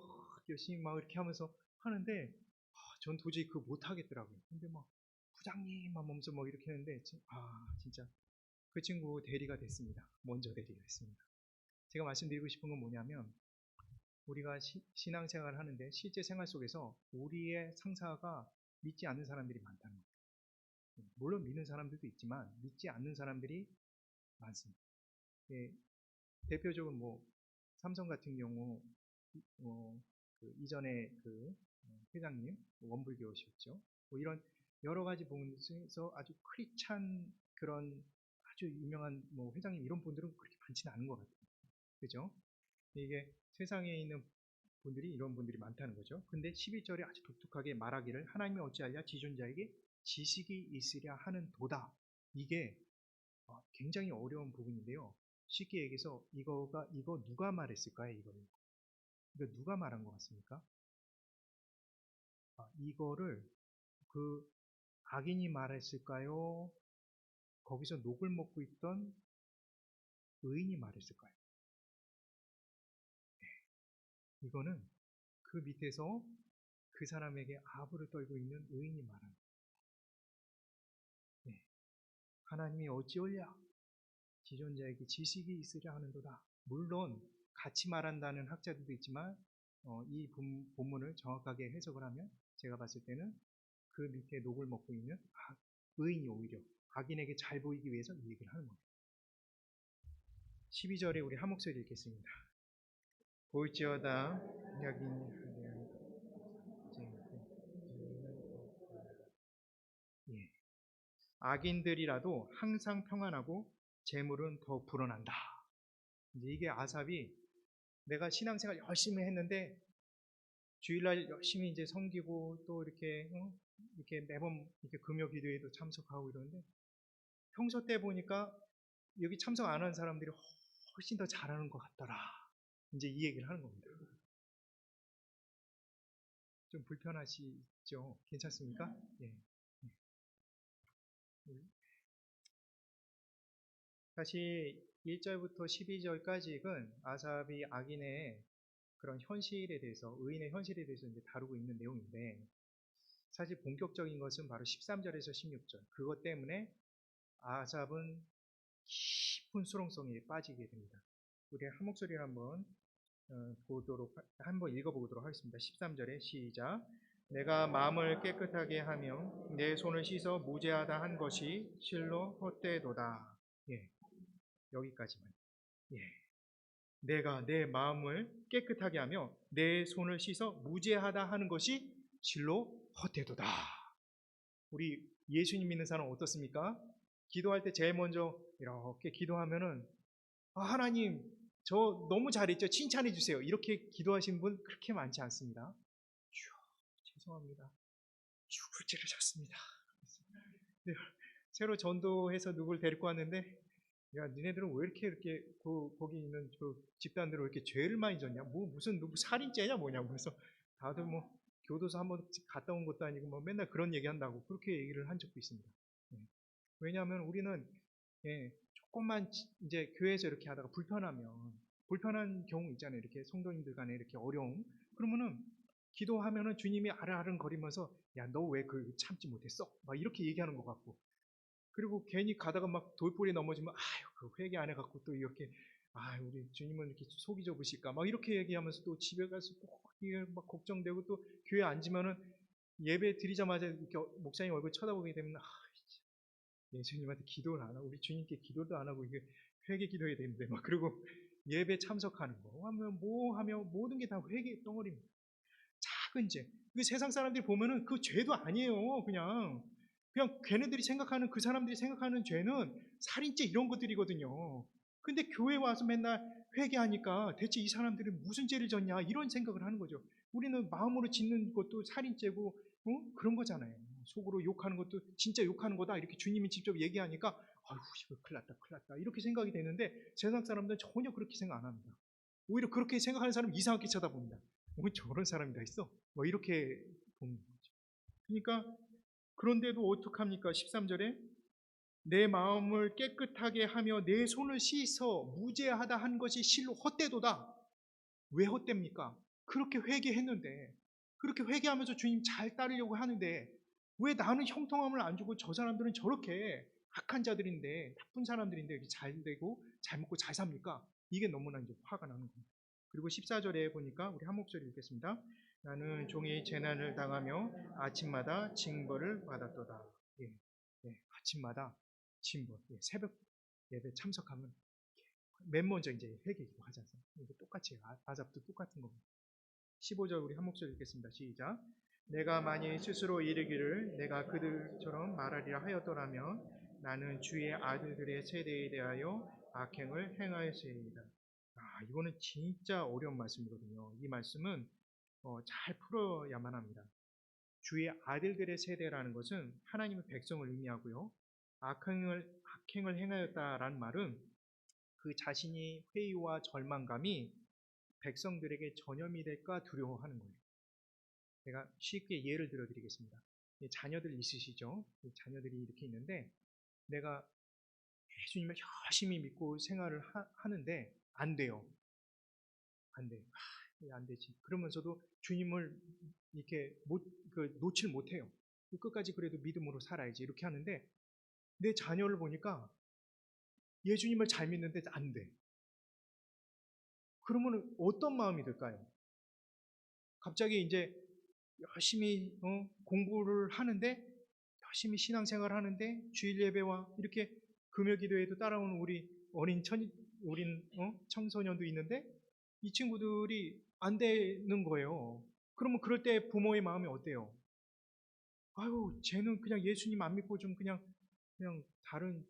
열심히 막 이렇게 하면서 하는데 전 도저히 그거 못하겠더라고요. 근데 막 부장님 하면서 막 이렇게 했는데 진짜 그 친구 대리가 됐습니다. 먼저 대리가 됐습니다. 제가 말씀드리고 싶은 건 뭐냐면 우리가 신앙생활을 하는데 실제 생활 속에서 우리의 상사가 믿지 않는 사람들이 많다는 거예요. 물론 믿는 사람들도 있지만 믿지 않는 사람들이 많습니다. 대표적으로 뭐 삼성 같은 경우 그 이전에 그 회장님 원불교시였죠. 뭐 이런 여러 가지 부분에서 아주 크리스찬 그런 아주 유명한 뭐 회장님 이런 분들은 그렇게 많지는 않은 것 같아요. 그죠? 이게 세상에 있는 분들이 이런 분들이 많다는 거죠. 근데 11절에 아주 독특하게 말하기를 하나님이 어찌하랴 지존자에게 지식이 있으랴 하는 도다. 이게 굉장히 어려운 부분인데요. 쉽게 얘기해서 이거 누가 말했을까요? 이거 누가 말한 것 같습니까? 이거를 그 악인이 말했을까요? 거기서 녹을 먹고 있던 의인이 말했을까요? 이거는 그 밑에서 그 사람에게 아부를 떨고 있는 의인이 말하는 거예요. 하나님이 어찌올랴 지존자에게 지식이 있으랴 하는도다. 물론 같이 말한다는 학자들도 있지만 이 본문을 정확하게 해석을 하면 제가 봤을 때는 그 밑에 녹을 먹고 있는 의인이 오히려 악인에게 잘 보이기 위해서 이 얘기를 하는 겁니다. 12절에 우리 한 목소리 읽겠습니다. 볼지어다 악인들이라도 항상 평안하고 재물은 더 불어난다. 이제 이게 아삽이 내가 신앙생활 열심히 했는데 주일날 열심히 이제 섬기고 또 이렇게 매번 이렇게 금요 기도회도 참석하고 이러는데 평소 때 보니까 여기 참석 안 하는 사람들이 훨씬 더 잘하는 것 같더라. 이제 이 얘기를 하는 겁니다. 좀 불편하시죠? 괜찮습니까? 예. 사실 1절부터 12절까지는 아삽이 악인의 그런 현실에 대해서, 의인의 현실에 대해서 이제 다루고 있는 내용인데, 사실 본격적인 것은 바로 13절에서 16절. 그것 때문에 아삽은 깊은 수렁성에 빠지게 됩니다. 우리 한 목소리를 한번 읽어보도록 하겠습니다. 13절에 시작. 내가 마음을 깨끗하게 하며 내 손을 씻어 무죄하다 한 것이 실로 헛되도다. 예, 여기까지만. 예. 내가 내 마음을 깨끗하게 하며 내 손을 씻어 무죄하다 하는 것이 실로 헛되도다. 우리 예수님 믿는 사람은 어떻습니까? 기도할 때 제일 먼저 이렇게 기도하면은 하나님 저 너무 잘했죠? 칭찬해 주세요. 이렇게 기도하신 분 그렇게 많지 않습니다. 죄송합니다. 죽을 죄를 졌습니다. 네, 새로 전도해서 누굴 데리고 왔는데 야 니네들은 왜 이렇게 거기 있는 그 집단들은 왜 이렇게 죄를 많이 졌냐? 무슨 누구 살인죄냐 뭐냐고. 그래서 다들 뭐 교도소 한번 갔다 온 것도 아니고 뭐 맨날 그런 얘기 한다고 그렇게 얘기를 한 적도 있습니다. 왜냐하면 우리는 조금만 이제 교회에서 이렇게 하다가 불편한 경우 있잖아요. 이렇게 성도님들 간에 이렇게 어려움. 그러면은 기도하면은 주님이 아른아른거리면서 야 너 왜 그 참지 못했어? 막 이렇게 얘기하는 것 같고. 그리고 괜히 가다가 막 돌뿌리 넘어지면 그 회개 안 해갖고 또 이렇게 우리 주님은 이렇게 속이 좁으실까 막 이렇게 얘기하면서 또 집에 가서 막 걱정되고 또 교회 앉으면은 예배 드리자마자 이렇게 목사님 얼굴 쳐다보게 되면 예수님한테 기도를 안 하고 우리 주님께 기도도 안 하고 이게 회개 기도해야 되는데 막 그리고 예배 참석하는 거 하면 모든 게 다 회개 덩어리입니다. 작은 죄. 그 세상 사람들이 보면은 그 죄도 아니에요. 그냥 걔네들이 생각하는, 그 사람들이 생각하는 죄는 살인죄 이런 것들이거든요. 근데 교회 와서 맨날 회개하니까 대체 이 사람들은 무슨 죄를 졌냐 이런 생각을 하는 거죠. 우리는 마음으로 짓는 것도 살인죄고 그런 거잖아요. 속으로 욕하는 것도 진짜 욕하는 거다 이렇게 주님이 직접 얘기하니까 아이고 큰일 났다 큰일 났다 이렇게 생각이 되는데 세상 사람들은 전혀 그렇게 생각 안 합니다. 오히려 그렇게 생각하는 사람 이상하게 쳐다봅니다. 저런 사람이 다 있어? 뭐 이렇게 보는 거죠. 그러니까 그런데도 어떡합니까? 13절에 내 마음을 깨끗하게 하며 내 손을 씻어 무죄하다 한 것이 실로 헛되도다. 왜 헛됩니까? 그렇게 회개했는데, 그렇게 회개하면서 주님 잘 따르려고 하는데 왜 나는 형통함을 안 주고 저 사람들은 저렇게 악한 자들인데, 나쁜 사람들인데 잘 되고 잘 먹고 잘 삽니까? 이게 너무나 이제 화가 나는 겁니다. 그리고 14절에 보니까 우리 한 목소리 읽겠습니다. 나는 종이 재난을 당하며 아침마다 징벌을 받았도다. 예, 예, 아침마다 징벌. 예, 새벽 예배 참석하면 맨 먼저 이제 회개기도 하지 않습니까? 이게 똑같이 아잡도 똑같은 겁니다. 15절 우리 한 목소리 읽겠습니다. 시작. 내가 만일 스스로 이르기를 내가 그들처럼 말하리라 하였더라면 나는 주의 아들들의 세대에 대하여 악행을 행하였으리이다. 이거는 진짜 어려운 말씀이거든요. 이 말씀은 잘 풀어야만 합니다. 주의 아들들의 세대라는 것은 하나님의 백성을 의미하고요. 악행을 행하였다라는 말은 그 자신이 회의와 절망감이 백성들에게 전염이 될까 두려워하는 거예요. 제가 쉽게 예를 들어드리겠습니다. 자녀들 있으시죠? 자녀들이 이렇게 있는데 내가 예수님을 열심히 믿고 생활을 하는데 안 돼요. 안 돼. 안 되지. 그러면서도 주님을 이렇게 놓칠 못해요. 끝까지 그래도 믿음으로 살아야지. 이렇게 하는데 내 자녀를 보니까 예수님을 잘 믿는데 안 돼. 그러면 어떤 마음이 들까요? 갑자기 이제 열심히 공부를 하는데, 열심히 신앙생활을 하는데, 주일 예배와 이렇게 금요 기도에도 따라오는 우리 청소년도 있는데 이 친구들이 안 되는 거예요. 그러면 그럴 때 부모의 마음이 어때요? 아유, 쟤는 그냥 예수님 안 믿고 좀 그냥 다른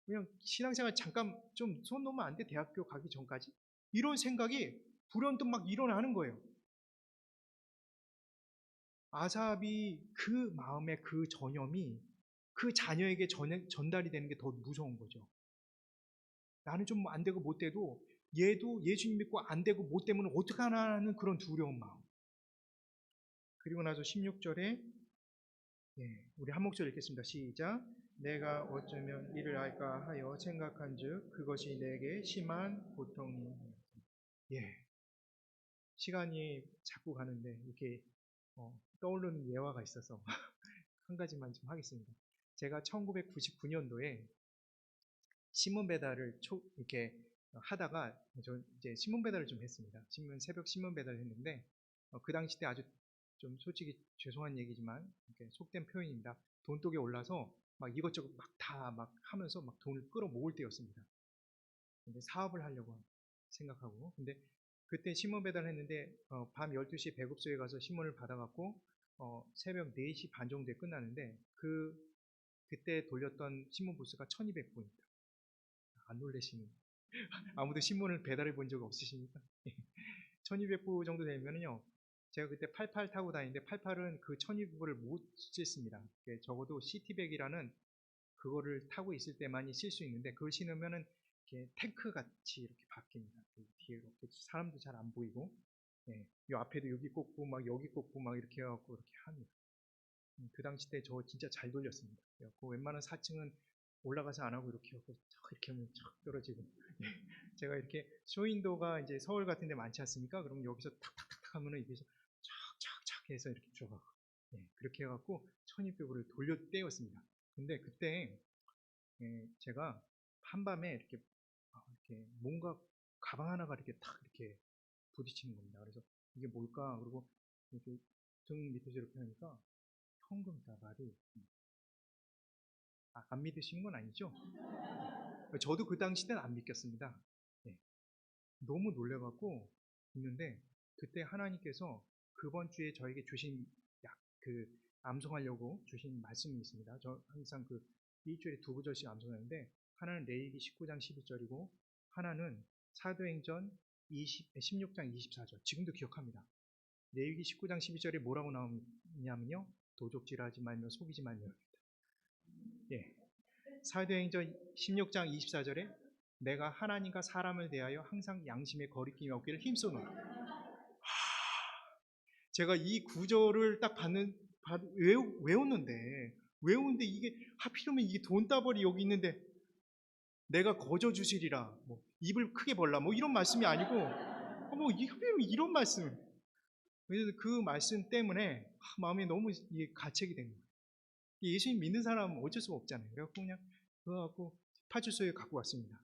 그냥 신앙생활 잠깐 좀 손 놓으면 안 돼? 대학교 가기 전까지? 이런 생각이 불현듯 막 일어나는 거예요. 아삽이 그 마음의 그 전염이 그 자녀에게 전달이 되는 게 더 무서운 거죠. 나는 좀 안 되고 못 돼도 얘도 예수님 믿고 안 되고 못 되면 어떡하나 하는 그런 두려운 마음. 그리고 나서 16절에 우리 한 목소리 읽겠습니다. 시작. 내가 어쩌면 이를 알까 하여 생각한즉 그것이 내게 심한 고통이. 시간이 자꾸 가는데 이렇게 떠오르는 예화가 있어서 한 가지만 좀 하겠습니다. 제가 1999년도에 신문 배달을 이렇게 하다가 저 이제 신문 배달을 좀 했습니다. 새벽 신문 배달을 했는데 그 당시 때 아주 좀 솔직히 죄송한 얘기지만 이렇게 속된 표현입니다. 돈독에 올라서 막 이것저것 막 다 막 하면서 막 돈을 끌어모을 때였습니다. 근데 사업을 하려고 생각하고, 근데 그때 신문 배달을 했는데 밤 12시에 배급소에 가서 신문을 받아갖고 새벽 4시 반 정도에 끝나는데 그때 돌렸던 신문 부스가 1200부입니다. 안 놀라시는? 아무도 신문을 배달해 본 적 없으십니까? 1200부 정도 되면요, 제가 그때 88 타고 다니는데 88은 그 1200부를 못 싣습니다. 적어도 시티백이라는 그거를 타고 있을 때만이 실 수 있는데 그걸 신으면은 이렇게 탱크 같이 이렇게 바뀝니다. 뒤에 이렇게 사람도 잘 안 보이고, 이 앞에도 여기 꽂고 막 여기 꽂고 막 이렇게 해갖고 이렇게 합니다. 그 당시 때 저 진짜 잘 돌렸습니다. 그 웬만한 4층은 올라가서 안 하고 이렇게 하고 이렇게 하면 척 떨어지고. 제가 이렇게 쇼윈도가 이제 서울 같은 데 많지 않습니까? 그럼 여기서 탁탁탁탁 하면은 여기서 촥촥촥 해서 이렇게 들어가고, 그렇게 해갖고 1200으로 돌려 떼었습니다. 근데 그때 제가 한밤에 이렇게 뭔가 가방 하나가 이렇게 탁 이렇게 부딪히는 겁니다. 그래서 이게 뭘까? 그리고 이렇게 등 밑에서 이렇게 하니까 현금 다발이. 안 믿으시는 건 아니죠? 저도 그 당시 때는 안 믿겼습니다. 너무 놀래갖고 있는데 그때 하나님께서 그번 주에 저에게 주신 암송하려고 주신 말씀이 있습니다. 저 항상 그 일주일에 2구절씩 암송하는데, 하나는 레위기 19장 11절이고 하나는 사도행전 16장 24절. 지금도 기억합니다. 레위기 19장 12절에 뭐라고 나오냐면요, 도적질하지 말며 속이지 말며. 예. 사도행전 16장 24절에 내가 하나님과 사람을 대하여 항상 양심의 거리낌이 없기를 힘쓰노라. 제가 이 구절을 딱 외우는데 이게 하필이면 이게 돈다발이 여기 있는데 내가 거저 주시리라, 뭐 입을 크게 벌라, 뭐 이런 말씀이 아니고 이런 말씀. 그래서 그 말씀 때문에 마음이 너무 가책이 된 거예요. 예수님 믿는 사람은 어쩔 수가 없잖아요. 그래갖고 그냥 그거 갖고 파출소에 갖고 왔습니다.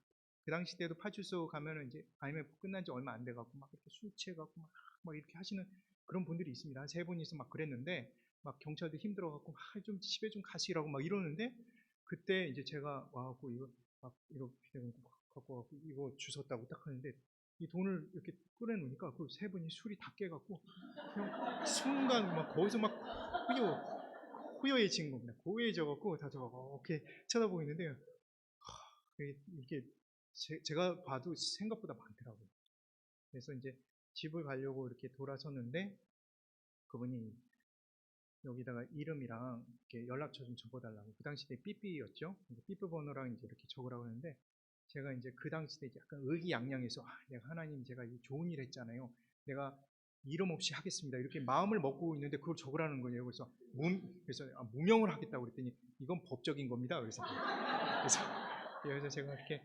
그 당시 때도 파출소 가면은 이제 IMF 끝난 지 얼마 안 돼갖고 막 이렇게 술 취해갖고 막 이렇게 하시는 그런 분들이 있습니다. 한 3분이서 막 그랬는데, 막 경찰도 힘들어갖고 좀 집에 좀 가시라고 막 이러는데, 그때 이제 제가 와갖고 이거 막 이렇게 갖고 와갖고 이거 주웠다고 딱 하는데, 이 돈을 이렇게 꺼내놓으니까 그 3분이 술이 다 깨갖고 그냥 순간 막 거기서 막 후여해진 겁니다. 고해져갖고 다 저거 이렇게 쳐다보고 있는데, 이게 제가 봐도 생각보다 많더라고요. 그래서 이제 집을 가려고 이렇게 돌아섰는데, 그분이 여기다가 이름이랑 이렇게 연락처 좀 적어달라고. 그 당시 때 삐삐였죠. 삐삐 번호랑 이제 이렇게 적으라고 했는데, 제가 이제 그 당시 때 약간 의기양양해서 내가 하나님, 제가 이 좋은 일 했잖아요. 내가 이름 없이 하겠습니다. 이렇게 마음을 먹고 있는데 그걸 적으라는 거예요. 그래서 무명을 하겠다고 그랬더니 이건 법적인 겁니다. 그래서 제가 이렇게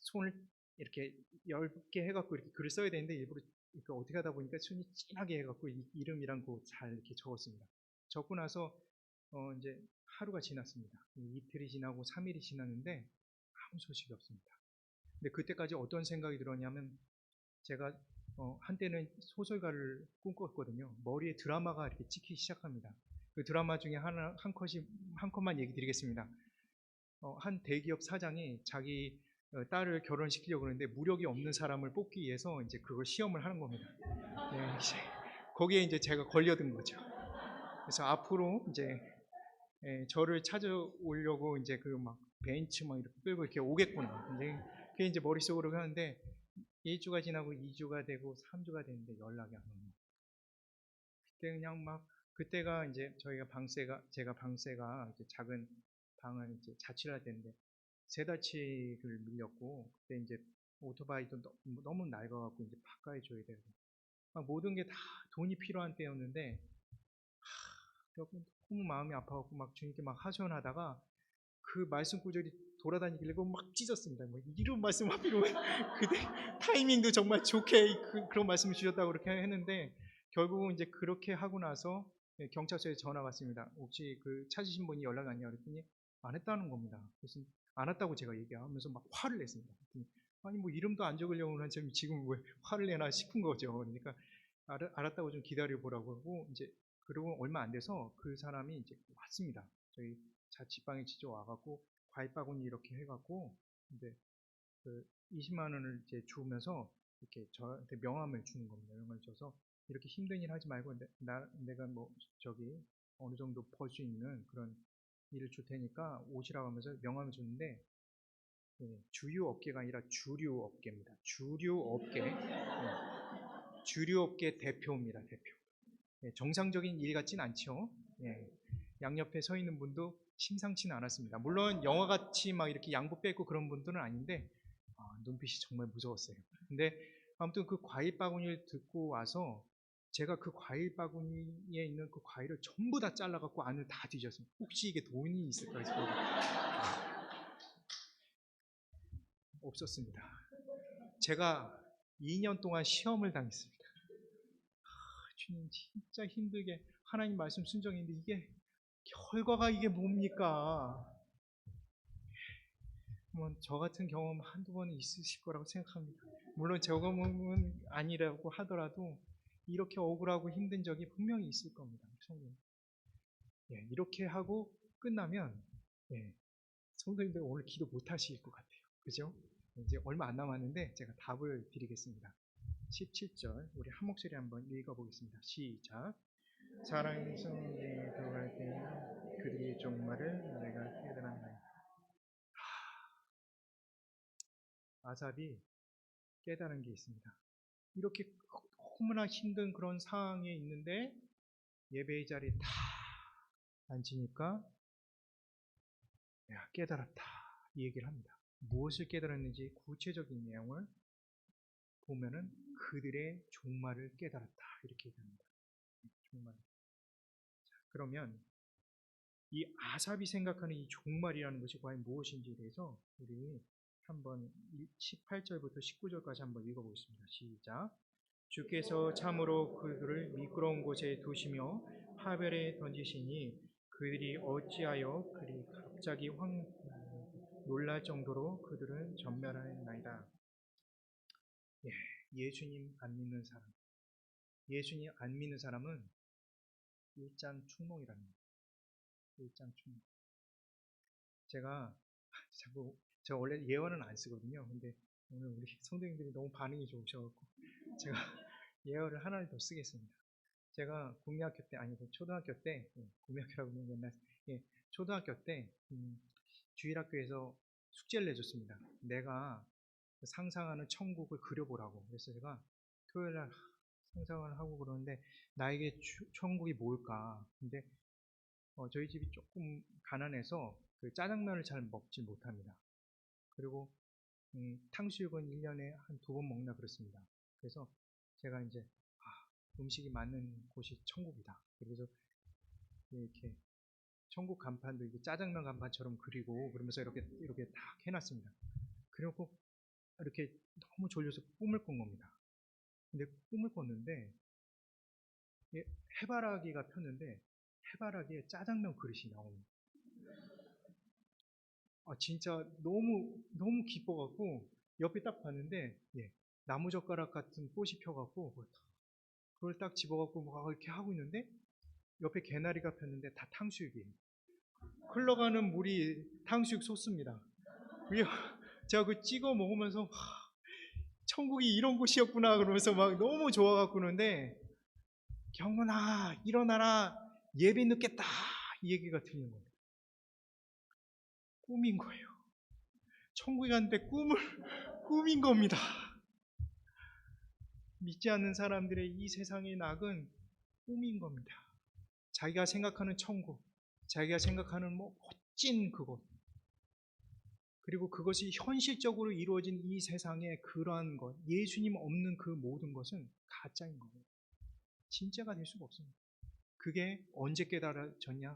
손을 이렇게 얇게 해갖고 이렇게 글을 써야 되는데, 일부러 이렇게 어떻게 하다 보니까 손이 진하게 해갖고 이름이랑 그 잘 이렇게 적었습니다. 적고 나서 이제 하루가 지났습니다. 이틀이 지나고 3일이 지났는데 아무 소식이 없습니다. 근데 그때까지 어떤 생각이 들었냐면, 제가 한때는 소설가를 꿈꿨거든요. 머리에 드라마가 이렇게 찍히기 시작합니다. 그 드라마 중에 한 컷만 얘기 드리겠습니다. 한 대기업 사장이 자기 딸을 결혼시키려고 그러는데 무력이 없는 사람을 뽑기 위해서 이제 그걸 시험을 하는 겁니다. 네, 거기에 이제 제가 걸려든 거죠. 그래서 앞으로 이제 저를 찾아오려고 이제 그 막 벤츠 막 이렇게 끌고 이렇게 오겠구나. 그게 이제 머릿속으로 하는데, 1주가 지나고 2주가 되고 3주가 됐는데 연락이 안 오는 거예요. 그때 그냥 그때가 이제 제가 방세가 이제 작은 방을 이제 자취를 할 때인데 3달치를 밀렸고, 그때 이제 오토바이도 너무 낡아갖고 이제 바꿔 줘야 되고 모든 게 다 돈이 필요한 때였는데, 너무 마음이 아파갖고 막 주님께 막 하소연하다가 그 말씀 구절이 돌아다니길래 막 찢었습니다. 이런 말씀 하필이면 그때 타이밍도 정말 좋게 그런 말씀을 주셨다고 그렇게 했는데, 결국은 이제 그렇게 하고 나서 경찰서에 전화가 왔습니다. 혹시 그 찾으신 분이 연락이 왔냐 그랬더니 안 했다는 겁니다. 그래서 안 왔다고 제가 얘기하면서 막 화를 냈습니다. 아니 이름도 안 적으려고 하는 점 지금 왜 화를 내나 싶은 거죠. 그러니까 알았다고 좀 기다려 보라고 하고, 이제 그리고 얼마 안 돼서 그 사람이 이제 왔습니다. 저희 자취방에 직접 와갖고 과일 바구니 이렇게 해갖고 이제 그 20만 원을 이제 주면서 이렇게 저한테 명함을 주는 겁니다. 명함을 줘서 이렇게 힘든 일 하지 말고 내가 어느 정도 벌 수 있는 그런 일을 줄 테니까 오시라고 하면서 명함을 줬는데, 주류업계가 아니라 주류업계입니다. 주류업계. 주류업계 대표입니다. 대표. 정상적인 일 같진 않죠. 양옆에 서 있는 분도 심상치는 않았습니다. 물론 영화같이 막 이렇게 양복 빼고 그런 분들은 아닌데, 눈빛이 정말 무서웠어요. 근데 아무튼 그 과일 바구니를 듣고 와서 제가 그 과일 바구니에 있는 그 과일을 전부 다 잘라갖고 안을 다 뒤졌습니다. 혹시 이게 돈이 있을까 해서 없었습니다. 제가 2년 동안 시험을 당했습니다. 주님 진짜 힘들게 하나님 말씀 순종했는데 이게 결과가 이게 뭡니까? 저 같은 경험 한두 번은 있으실 거라고 생각합니다. 물론 저 경험은 아니라고 하더라도 이렇게 억울하고 힘든 적이 분명히 있을 겁니다. 이렇게 하고 끝나면 성도님들 오늘 기도 못 하실 것 같아요. 그죠? 이제 얼마 안 남았는데 제가 답을 드리겠습니다. 17절 우리 한 목소리 한번 읽어보겠습니다. 시작. 사랑의 성경에 들어갈 때 그들의 종말을 내가 깨달았나이다. 아삽이 깨달은 게 있습니다. 이렇게 너무나 힘든 그런 상황에 있는데 예배의 자리에 다 앉으니까 내가 깨달았다 이 얘기를 합니다. 무엇을 깨달았는지 구체적인 내용을 보면은 그들의 종말을 깨달았다 이렇게 얘기합니다. 종말. 그러면 이 아삽이 생각하는 이 종말이라는 것이 과연 무엇인지에 대해서 우리 한번 18절부터 19절까지 한번 읽어보겠습니다. 시작. 주께서 참으로 그들을 미끄러운 곳에 두시며 하별에 던지시니 그들이 어찌하여 그리 갑자기 놀랄 정도로 그들은 전멸하였나이다. 예수님 안 믿는 사람, 예수님 안 믿는 사람은 일장충몽이랍니다. 일장충몽. 제가 원래 예언은 안 쓰거든요. 근데 오늘 우리 성도님들이 너무 반응이 좋으셔갖고 제가 예언을 하나를 더 쓰겠습니다. 제가 국민학교 때, 아니 초등학교 때, 국민학교라고 하면 옛날, 초등학교 때 주일학교에서 숙제를 내줬습니다. 내가 상상하는 천국을 그려보라고. 그래서 제가 토요일날 상상을 하고 그러는데 나에게 천국이 뭘까? 근데 저희 집이 조금 가난해서 그 짜장면을 잘 먹지 못합니다. 그리고 탕수육은 1년에 한 2번 먹나 그렇습니다. 그래서 제가 이제 음식이 많은 곳이 천국이다. 그래서 이렇게 천국 간판도 이게 짜장면 간판처럼 그리고 그러면서 이렇게 딱 해놨습니다. 그리고 이렇게 너무 졸려서 꿈을 꾼 겁니다. 근데 꿈을 꿨는데 해바라기가 폈는데 해바라기에 짜장면 그릇이 나옵니다. 진짜 너무 기뻐갖고 옆에 딱 봤는데 나무젓가락 같은 꽃이 펴갖고 그걸 딱 집어갖고 막 이렇게 하고 있는데 옆에 개나리가 폈는데 다 탕수육이에요. 흘러가는 물이 탕수육 소스입니다. 제가 그 찍어 먹으면서 천국이 이런 곳이었구나 그러면서 막 너무 좋아갖고 그러는데 경건아 일어나라 예배 늦겠다 이 얘기가 들리는 겁니다. 꿈인 거예요. 천국에 갔는데 꿈인 겁니다. 믿지 않는 사람들의 이 세상의 낙은 꿈인 겁니다. 자기가 생각하는 천국, 자기가 생각하는 멋진 그곳, 그리고 그것이 현실적으로 이루어진 이 세상의 그러한 것, 예수님 없는 그 모든 것은 가짜인 거예요. 진짜가 될 수가 없습니다. 그게 언제 깨달아졌냐?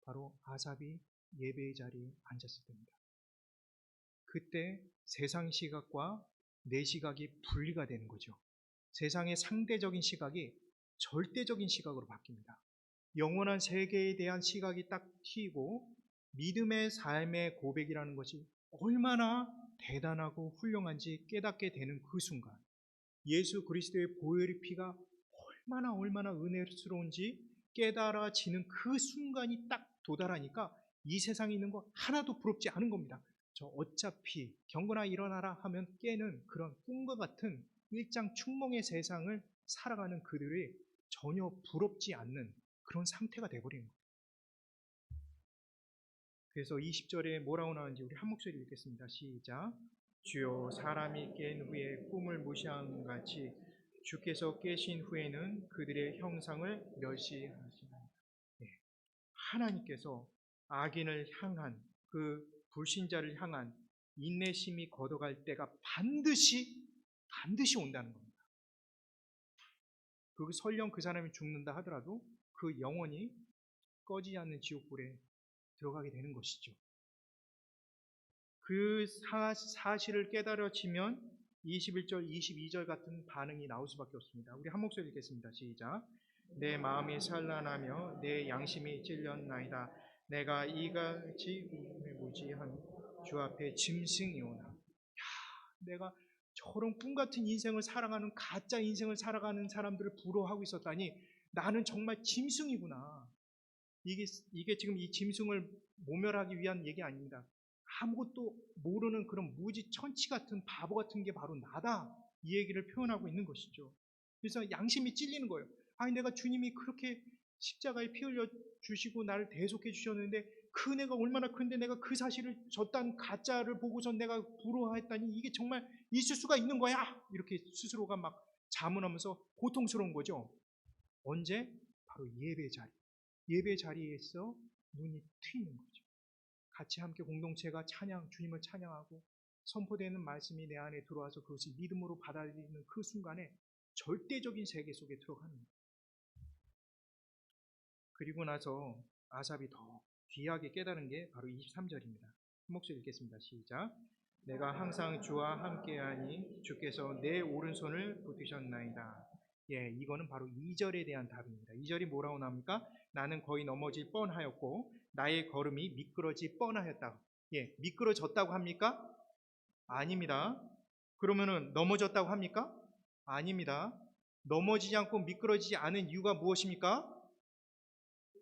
바로 아삽이 예배의 자리에 앉았을 때입니다. 그때 세상 시각과 내 시각이 분리가 되는 거죠. 세상의 상대적인 시각이 절대적인 시각으로 바뀝니다. 영원한 세계에 대한 시각이 딱 튀고 믿음의 삶의 고백이라는 것이 얼마나 대단하고 훌륭한지 깨닫게 되는 그 순간, 예수 그리스도의 보혈의 피가 얼마나 은혜스러운지 깨달아지는 그 순간이 딱 도달하니까 이 세상에 있는 거 하나도 부럽지 않은 겁니다. 저 어차피 경건아 일어나라 하면 깨는 그런 꿈과 같은 일장충몽의 세상을 살아가는 그들이 전혀 부럽지 않는 그런 상태가 되어버리는 거예요. 그래서 20절에 뭐라고 나오는지 우리 한 목소리 읽겠습니다. 시작. 주여 사람이 깬 후에 꿈을 무시한 같이 주께서 깨신 후에는 그들의 형상을 멸시하시나이다. 하나님께서 악인을 향한 그 불신자를 향한 인내심이 걷어갈 때가 반드시 온다는 겁니다. 그 설령 그 사람이 죽는다 하더라도 그 영혼이 꺼지지 않는 지옥불에 들어가게 되는 것이죠. 그 사실을 깨달아지면 21절, 22절 같은 반응이 나올 수밖에 없습니다. 우리 한 목소리 읽겠습니다. 시작. 내 마음이 산란하며 내 양심이 찔렸나이다. 내가 이같이 무지한 주 앞에 짐승이오나. 내가 저런 꿈같은 인생을 살아가는 가짜 인생을 살아가는 사람들을 부러워하고 있었다니 나는 정말 짐승이구나. 이게 지금 이 짐승을 모멸하기 위한 얘기 아닙니다. 아무것도 모르는 그런 무지 천치 같은 바보 같은 게 바로 나다. 이 얘기를 표현하고 있는 것이죠. 그래서 양심이 찔리는 거예요. 아니 내가 주님이 그렇게 십자가에 피 흘려 주시고 나를 대속해 주셨는데 그 은혜가 얼마나 큰데 내가 그 사실을 저딴 가짜를 보고선 내가 부러워했다니 이게 정말 있을 수가 있는 거야. 이렇게 스스로가 막 자문하면서 고통스러운 거죠. 언제? 바로 예배 자리. 예배 자리에서 눈이 트이는 거죠. 같이 함께 공동체가 주님을 찬양하고 선포되는 말씀이 내 안에 들어와서 그것을 믿음으로 받아들이는 그 순간에 절대적인 세계 속에 들어가는 거예요. 그리고 나서 아삽이 더 귀하게 깨달은 게 바로 23절입니다. 한 목소리 읽겠습니다. 시작. 내가 항상 주와 함께하니 주께서 내 오른손을 붙드셨나이다. 예, 이거는 바로 2절에 대한 답입니다. 2절이 뭐라고 나옵니까? 나는 거의 넘어질 뻔하였고 나의 걸음이 미끄러질 뻔하였다. 예, 미끄러졌다고 합니까? 아닙니다. 그러면은 넘어졌다고 합니까? 아닙니다. 넘어지지 않고 미끄러지지 않은 이유가 무엇입니까?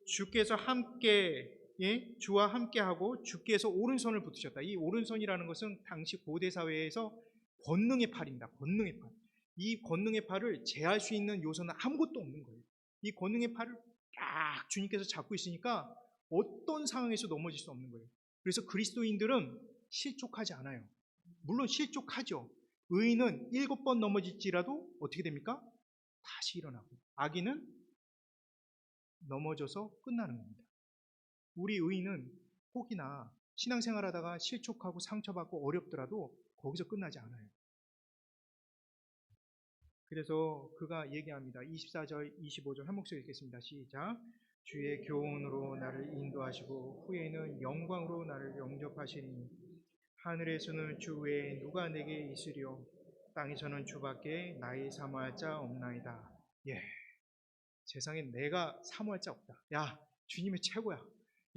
주께서 함께, 예? 주와 함께하고 주께서 오른손을 붙으셨다. 이 오른손이라는 것은 당시 고대 사회에서 권능의 팔입니다. 권능의 팔. 이 권능의 팔을 제할 수 있는 요소는 아무것도 없는 거예요. 이 권능의 팔을 딱 주님께서 잡고 있으니까 어떤 상황에서 넘어질 수 없는 거예요. 그래서 그리스도인들은 실족하지 않아요. 물론 실족하죠. 의인은 7번 넘어질지라도 어떻게 됩니까? 다시 일어나고, 악인은 넘어져서 끝나는 겁니다. 우리 의인은 혹이나 신앙생활하다가 실족하고 상처받고 어렵더라도 거기서 끝나지 않아요. 그래서 그가 얘기합니다. 24절, 25절 한 목소리 읽겠습니다. 시작. 주의 교훈으로 나를 인도하시고 후에는 영광으로 나를 영접하시니 하늘에서는 주 외에 누가 내게 있으리요 땅에서는 주밖에 나의 사모할 자 없나이다. 예, 세상에 내가 사모할 자 없다. 야, 주님이 최고야.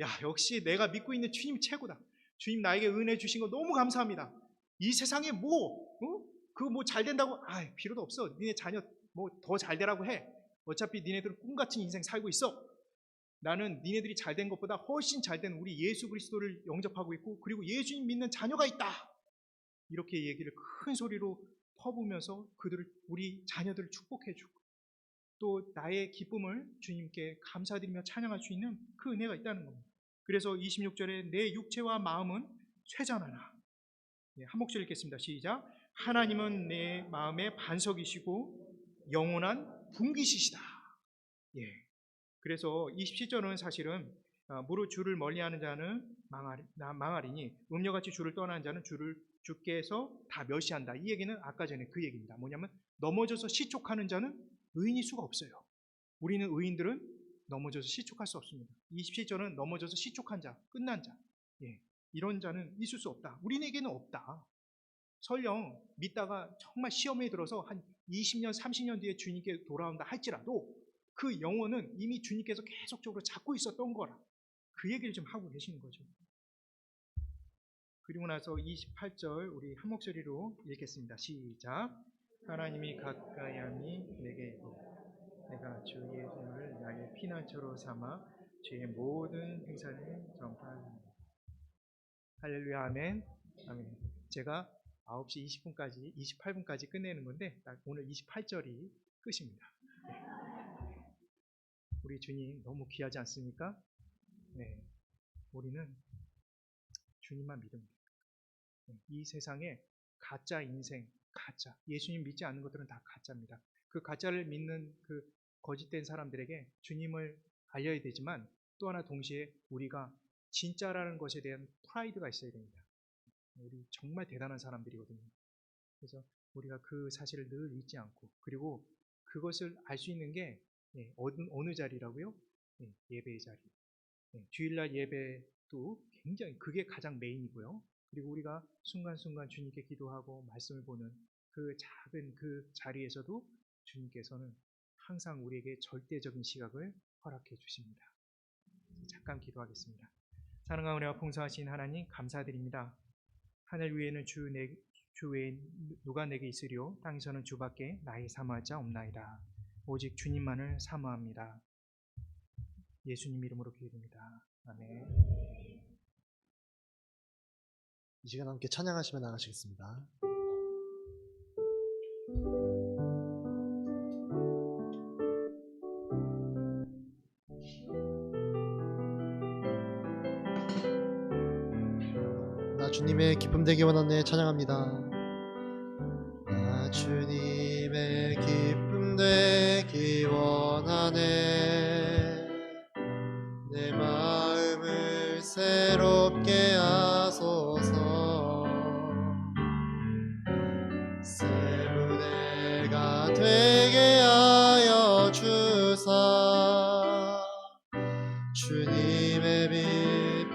야, 역시 내가 믿고 있는 주님이 최고다. 주님 나에게 은혜 주신 거 너무 감사합니다. 이 세상에 그거 뭐 잘 된다고 필요도 없어. 니네 자녀 뭐 더 잘 되라고 해. 어차피 니네들은 꿈같은 인생 살고 있어. 나는 니네들이 잘 된 것보다 훨씬 잘 된 우리 예수 그리스도를 영접하고 있고 그리고 예수님 믿는 자녀가 있다. 이렇게 얘기를 큰 소리로 퍼부으면서 우리 자녀들을 축복해주고 또 나의 기쁨을 주님께 감사드리며 찬양할 수 있는 그 은혜가 있다는 겁니다. 그래서 26절에 내 육체와 마음은 쇠잔하나. 한 목소리 읽겠습니다. 시작. 하나님은 내 마음의 반석이시고 영원한 분기시시다. 예. 그래서 27절은 사실은 무릇 주를 멀리하는 자는 망하리니 음녀같이 주를 떠나는 자는 주께서 다 멸시한다. 이 얘기는 아까 전에 그 얘기입니다. 뭐냐면 넘어져서 실족하는 자는 의인일 수가 없어요. 우리는 의인들은 넘어져서 실족할 수 없습니다. 27절은 넘어져서 실족한 자, 끝난 자, 예, 이런 자는 있을 수 없다. 우리에게는 없다. 설령 믿다가 정말 시험에 들어서 한 20년, 30년 뒤에 주님께 돌아온다 할지라도 그 영혼은 이미 주님께서 계속적으로 잡고 있었던 거라. 그 얘기를 좀 하고 계시는 거죠. 그리고 나서 28절 우리 한 목소리로 읽겠습니다. 시작. 하나님이 가까이 하니 내게 있고 내가 주의 이름을 나의 피난처로 삼아 주의 모든 행사를 전파하리니. 할렐루야. 아멘. 아멘. 제가 9시 20분까지 28분까지 끝내는 건데 오늘 28절이 끝입니다. 우리 주님 너무 귀하지 않습니까? 네, 우리는 주님만 믿으면 됩니다. 이 세상에 가짜 인생, 가짜 예수님 믿지 않는 것들은 다 가짜입니다. 그 가짜를 믿는 그 거짓된 사람들에게 주님을 알려야 되지만 또 하나 동시에 우리가 진짜라는 것에 대한 프라이드가 있어야 됩니다. 우리 정말 대단한 사람들이거든요. 그래서 우리가 그 사실을 늘 잊지 않고 그리고 그것을 알 수 있는 게 어느 자리라고요? 예배의 자리. 주일날 예배도 굉장히 그게 가장 메인이고요. 그리고 우리가 순간순간 주님께 기도하고 말씀을 보는 그 작은 그 자리에서도 주님께서는 항상 우리에게 절대적인 시각을 허락해 주십니다. 잠깐 기도하겠습니다. 사랑하고 은혜와 풍성하신 하나님 감사드립니다. 하늘 위에는 주 외에 누가 내게 있으리요 땅에서는 주밖에 나의 사모할 자 없나이다. 오직 주님만을 사모합니다. 예수님 이름으로 기도드립니다. 아멘. 이 시간 함께 찬양하시며 나가시겠습니다. 나 주님의 기쁨 되기 원하네. 찬양합니다. 나 주님의 기쁨 되기 원하네. 내 마음을 새롭게 하소서. 새 무대가 되게 하여 주사. 주님의 빛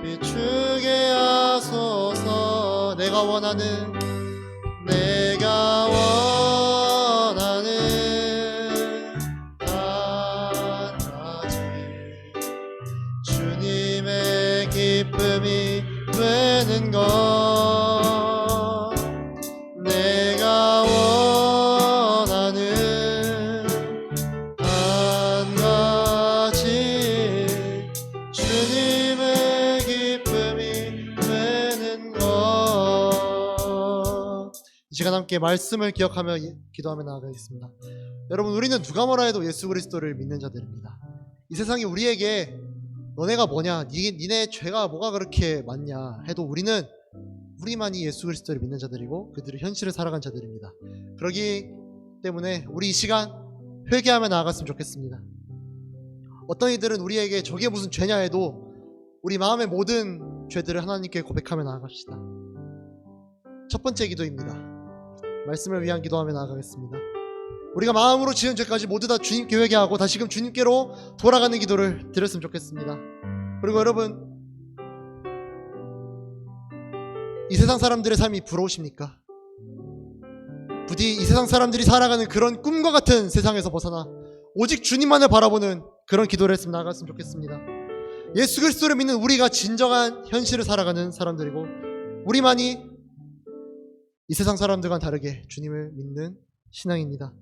비추게 하소서. 내가 원하는 한 가지 주님의 기쁨이 되는 것. 내가 원하는 한 가지 주님의 기쁨이 되는 것. 이 시간 함께 말씀을 기억하며 기도하며 나아가겠습니다. 여러분, 우리는 누가 뭐라 해도 예수 그리스도를 믿는 자들입니다. 이 세상이 우리에게 너네가 뭐냐, 니네 죄가 뭐가 그렇게 많냐 해도 우리만이 예수 그리스도를 믿는 자들이고 그들의 현실을 살아간 자들입니다. 그러기 때문에 우리 이 시간 회개하며 나아갔으면 좋겠습니다. 어떤 이들은 우리에게 저게 무슨 죄냐 해도 우리 마음의 모든 죄들을 하나님께 고백하며 나아갑시다. 첫 번째 기도입니다. 말씀을 위한 기도하며 나아가겠습니다. 우리가 마음으로 지은 죄까지 모두 다 주님께 회개하고 다시금 주님께로 돌아가는 기도를 드렸으면 좋겠습니다. 그리고 여러분, 이 세상 사람들의 삶이 부러우십니까? 부디 이 세상 사람들이 살아가는 그런 꿈과 같은 세상에서 벗어나 오직 주님만을 바라보는 그런 기도를 했으면 나아갔으면 좋겠습니다. 예수 그리스도를 믿는 우리가 진정한 현실을 살아가는 사람들이고 우리만이 이 세상 사람들과는 다르게 주님을 믿는 신앙입니다.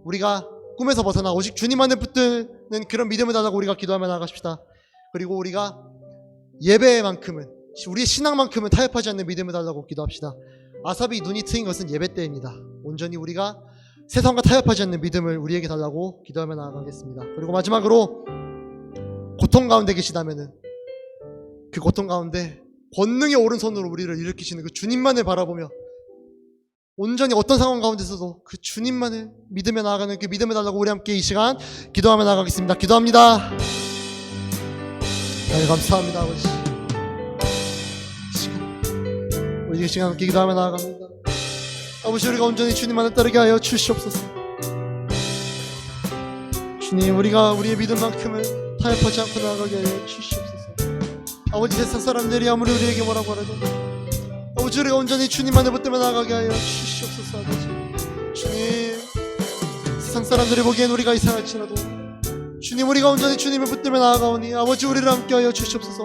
우리가 꿈에서 벗어나 오직 주님만을 붙드는 그런 믿음을 달라고 우리가 기도하며 나아가십시다. 그리고 우리가 예배만큼은, 우리의 신앙만큼은 타협하지 않는 믿음을 달라고 기도합시다. 아삽이 눈이 트인 것은 예배 때입니다. 온전히 우리가 세상과 타협하지 않는 믿음을 우리에게 달라고 기도하며 나아가겠습니다. 그리고 마지막으로 고통 가운데 계시다면은 그 고통 가운데 권능의 오른손으로 우리를 일으키시는 그 주님만을 바라보며 온전히 어떤 상황 가운데서도 그 주님만을 믿으며 나아가는 그 믿음을 달라고 우리 함께 이 시간 기도하며 나아가겠습니다. 기도합니다. 하나님 감사합니다. 아버지, 우리 이 시간 함께 기도하며 나아갑니다. 아버지, 우리가 온전히 주님만을 따르게 하여 주시옵소서. 주님, 우리가 우리의 믿음만큼은 타협하지 않고 나아가게 하여 주시옵소서. 아버지, 세상 사람들이 아무리 우리에게 뭐라고 하라도 아버지, 우리가 온전히 주님만을 붙들며 나아가게 하여 주시옵소서. 아버지, 주님, 세상 사람들이 보기엔 우리가 이상할지라도 주님, 우리가 온전히 주님을 붙들며 나아가오니 아버지, 우리를 함께 하여 주시옵소서.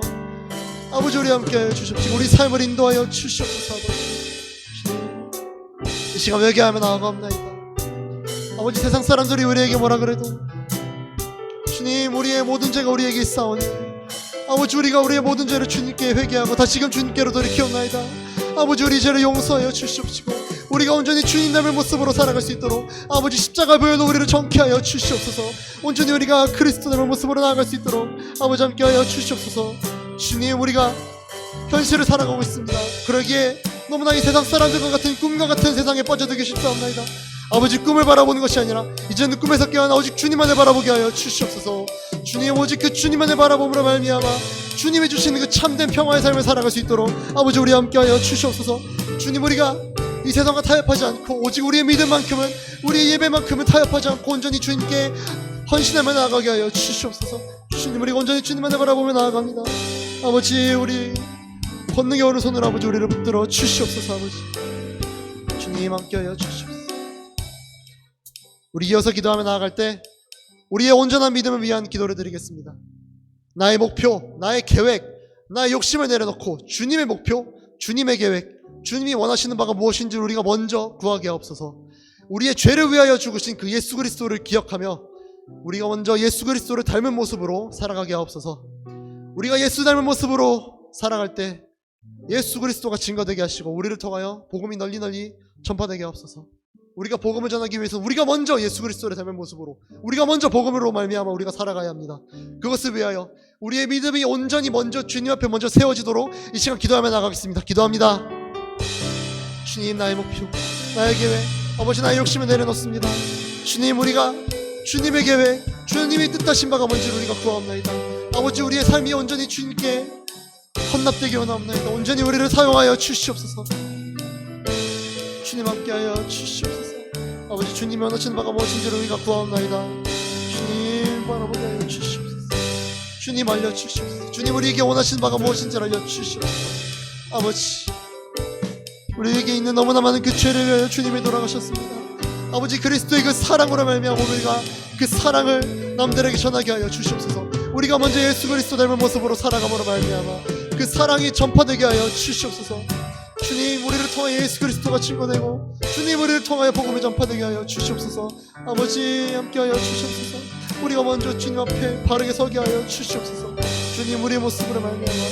아버지, 우리 함께 하여 주시옵소서. 우리 삶을 인도하여 주시옵소서. 아버지, 주님, 이 시간 회개하며 나아가옵나이다. 아버지, 세상 사람들이 우리에게 뭐라 그래도 주님, 우리의 모든 죄가 우리에게 있사오니 아버지, 우리가 우리의 모든 죄를 주님께 회개하고 다시금 주님께로 돌이켜옵나이다. 아버지, 우리 죄를 용서하여 주시옵시고 우리가 온전히 주님 닮은 모습으로 살아갈 수 있도록 아버지, 십자가 보혈로 우리를 정케하여 주시옵소서. 온전히 우리가 그리스도 닮은 모습으로 나아갈 수 있도록 아버지 함께하여 주시옵소서. 주님, 우리가 현실을 살아가고 있습니다. 그러기에 너무나 이 세상 사람들과 같은 꿈과 같은 세상에 빠져들기 쉽사옵나이다. 아버지, 꿈을 바라보는 것이 아니라 이제는 꿈에서 깨어나 오직 주님만을 바라보게 하여 주시옵소서. 주님, 오직 그 주님만을 바라봄으로 말미암아 주님이 주시는 그 참된 평화의 삶을 살아갈 수 있도록 아버지, 우리 함께 하여 주시옵소서. 주님, 우리가 이 세상과 타협하지 않고 오직 우리의 믿음만큼은, 우리의 예배만큼은 타협하지 않고 온전히 주님께 헌신하며 나아가게 하여 주시옵소서. 주님, 우리가 온전히 주님만을 바라보며 나아갑니다. 아버지, 우리 권능의 오른손으로 아버지 우리를 붙들어 주시옵소서. 아버지, 주님 함께 하여 주시옵소서. 우리 이어서 기도하며 나아갈 때 우리의 온전한 믿음을 위한 기도를 드리겠습니다. 나의 목표, 나의 계획, 나의 욕심을 내려놓고 주님의 목표, 주님의 계획, 주님이 원하시는 바가 무엇인지 우리가 먼저 구하게 하옵소서. 우리의 죄를 위하여 죽으신 그 예수 그리스도를 기억하며 우리가 먼저 예수 그리스도를 닮은 모습으로 살아가게 하옵소서. 우리가 예수 닮은 모습으로 살아갈 때 예수 그리스도가 증거되게 하시고 우리를 통하여 복음이 널리 전파되게 하옵소서. 우리가 복음을 전하기 위해서 우리가 먼저 예수 그리스도를 닮은 모습으로, 우리가 먼저 복음으로 말미암아 우리가 살아가야 합니다. 그것을 위하여 우리의 믿음이 온전히 먼저 주님 앞에 먼저 세워지도록 이 시간 기도하며 나가겠습니다. 기도합니다. 주님, 나의 목표, 나의 계획, 아버지, 나의 욕심을 내려놓습니다. 주님, 우리가 주님의 계획, 주님이 뜻하신 바가 뭔지 우리가 구하옵나이다. 아버지, 우리의 삶이 온전히 주님께 헌납되게 원하옵나이다. 온전히 우리를 사용하여 주시옵소서. 주님 함께하여 주시옵소서. 아버지, 주님이 원하시는 바가 무엇인지를 우리가 구하옵나이다. 주님 바라보게 하여 주시옵소서. 주님 알려주시옵소서. 주님, 우리에게 원하시는 바가 무엇인지를 알려주시옵소서. 아버지, 우리에게 있는 너무나 많은 그 죄를 위하여 주님이 돌아가셨습니다. 아버지, 그리스도의 그 사랑으로 말미암아 우리가 그 사랑을 남들에게 전하게 하여 주시옵소서. 우리가 먼저 예수 그리스도 닮은 모습으로 살아감으로 말미암아 그 사랑이 전파되게 하여 주시옵소서. 주님, 우리를 통하여 예수 그리스도가 증거되고 주님, 우리를 통하여 복음이 전파되게 하여 주시옵소서. 아버지, 함께하여 주시옵소서. 우리가 먼저 주님 앞에 바르게 서게 하여 주시옵소서. 주님, 우리의 모습으로 말미암아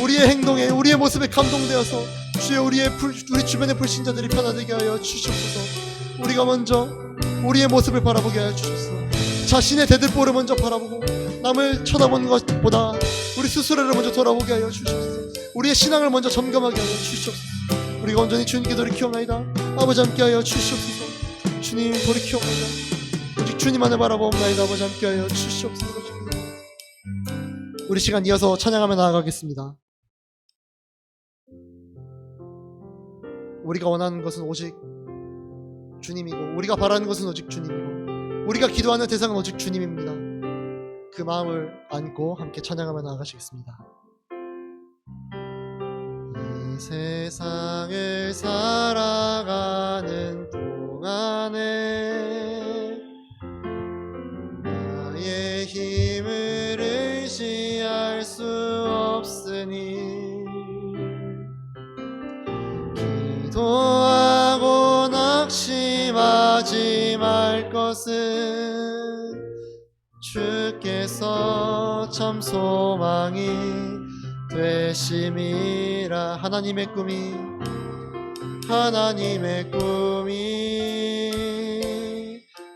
우리의 행동에, 우리의 모습에 감동되어서 주여 우리 주변의 불신자들이 변화되게 하여 주시옵소서. 우리가 먼저 우리의 모습을 바라보게 하여 주시옵소서. 자신의 대들보를 먼저 바라보고 남을 쳐다보는 것보다 우리 스스로를 먼저 돌아보게 하여 주시옵소서. 우리의 신앙을 먼저 점검하게 하여 주시옵소서. 우리가 온전히 주님께 돌이키옵나이다. 아버지, 함께하여 주시옵소서. 주님, 돌이키옵나이다. 오직 주님만을 바라보옵나이다. 아버지, 함께하여 주시옵소서. 우리 시간 이어서 찬양하며 나아가겠습니다. 우리가 원하는 것은 오직 주님이고, 우리가 바라는 것은 오직 주님이고, 우리가 기도하는 대상은 오직 주님입니다. 그 마음을 안고 함께 찬양하며 나아가시겠습니다. 이 세상을 살아가는 동안에 나의 힘을 의지할 수 없으니 기도하고 낙심하지 말 것은 주께서 참 소망이 되심이라. 하나님의 꿈이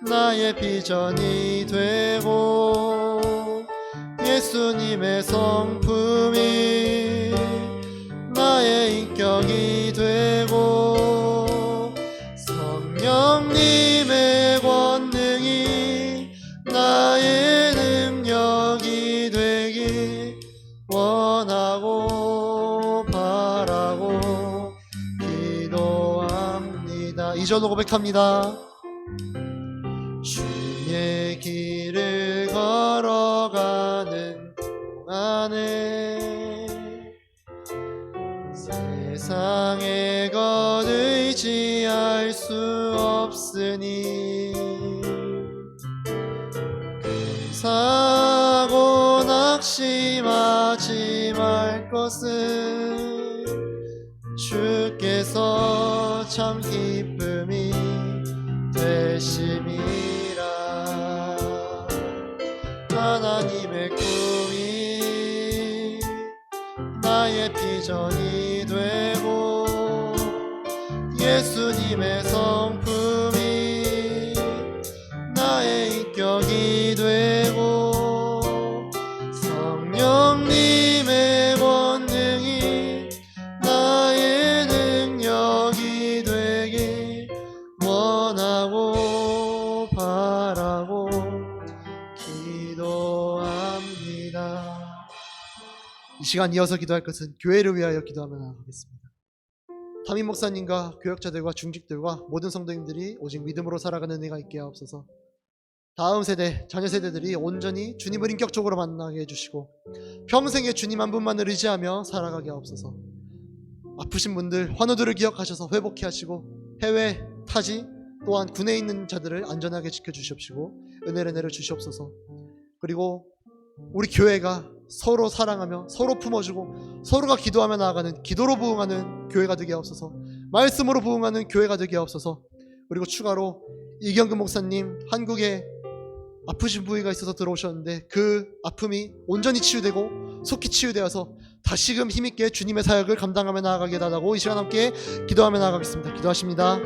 나의 비전이 되고 예수님의 성품이 나의 인격이 되고 성령님의 권능이 나의 능력이 되길 원하고 바라고 기도합니다. 2절로 고백합니다. 주의 길을 걸어가는 동안에 세상의 것 의지할 수 없으니 사고 낙심하지 말 것은 주께서 참 기쁨이 되심이라. 하나님의 꿈이 나의 비전이 되고 예수님의 성품이 나의 인격이 되고 성령님의 권능이 나의 능력이 되길 원하고 바라고 기도합니다. 이 시간 이어서 기도할 것은 교회를 위하여 기도하며 나아가겠습니다. 담임 목사님과 교역자들과 중직들과 모든 성도님들이 오직 믿음으로 살아가는 은혜가 있게 하옵소서. 다음 세대, 자녀 세대들이 온전히 주님을 인격적으로 만나게 해주시고 평생에 주님 한 분만을 의지하며 살아가게 하옵소서. 아프신 분들, 환우들을 기억하셔서 회복해 하시고 해외, 타지 또한 군에 있는 자들을 안전하게 지켜주시옵시고 은혜를 내려주시옵소서. 그리고 우리 교회가 서로 사랑하며 서로 품어주고 서로가 기도하며 나아가는 기도로 부흥하는 교회가 되게 하옵소서. 말씀으로 부흥하는 교회가 되게 하옵소서. 그리고 추가로 이경근 목사님, 한국에 아프신 부위가 있어서 들어오셨는데 그 아픔이 온전히 치유되고 속히 치유되어서 다시금 힘있게 주님의 사역을 감당하며 나아가게 해달라고 이 시간 함께 기도하며 나아가겠습니다. 기도하십니다.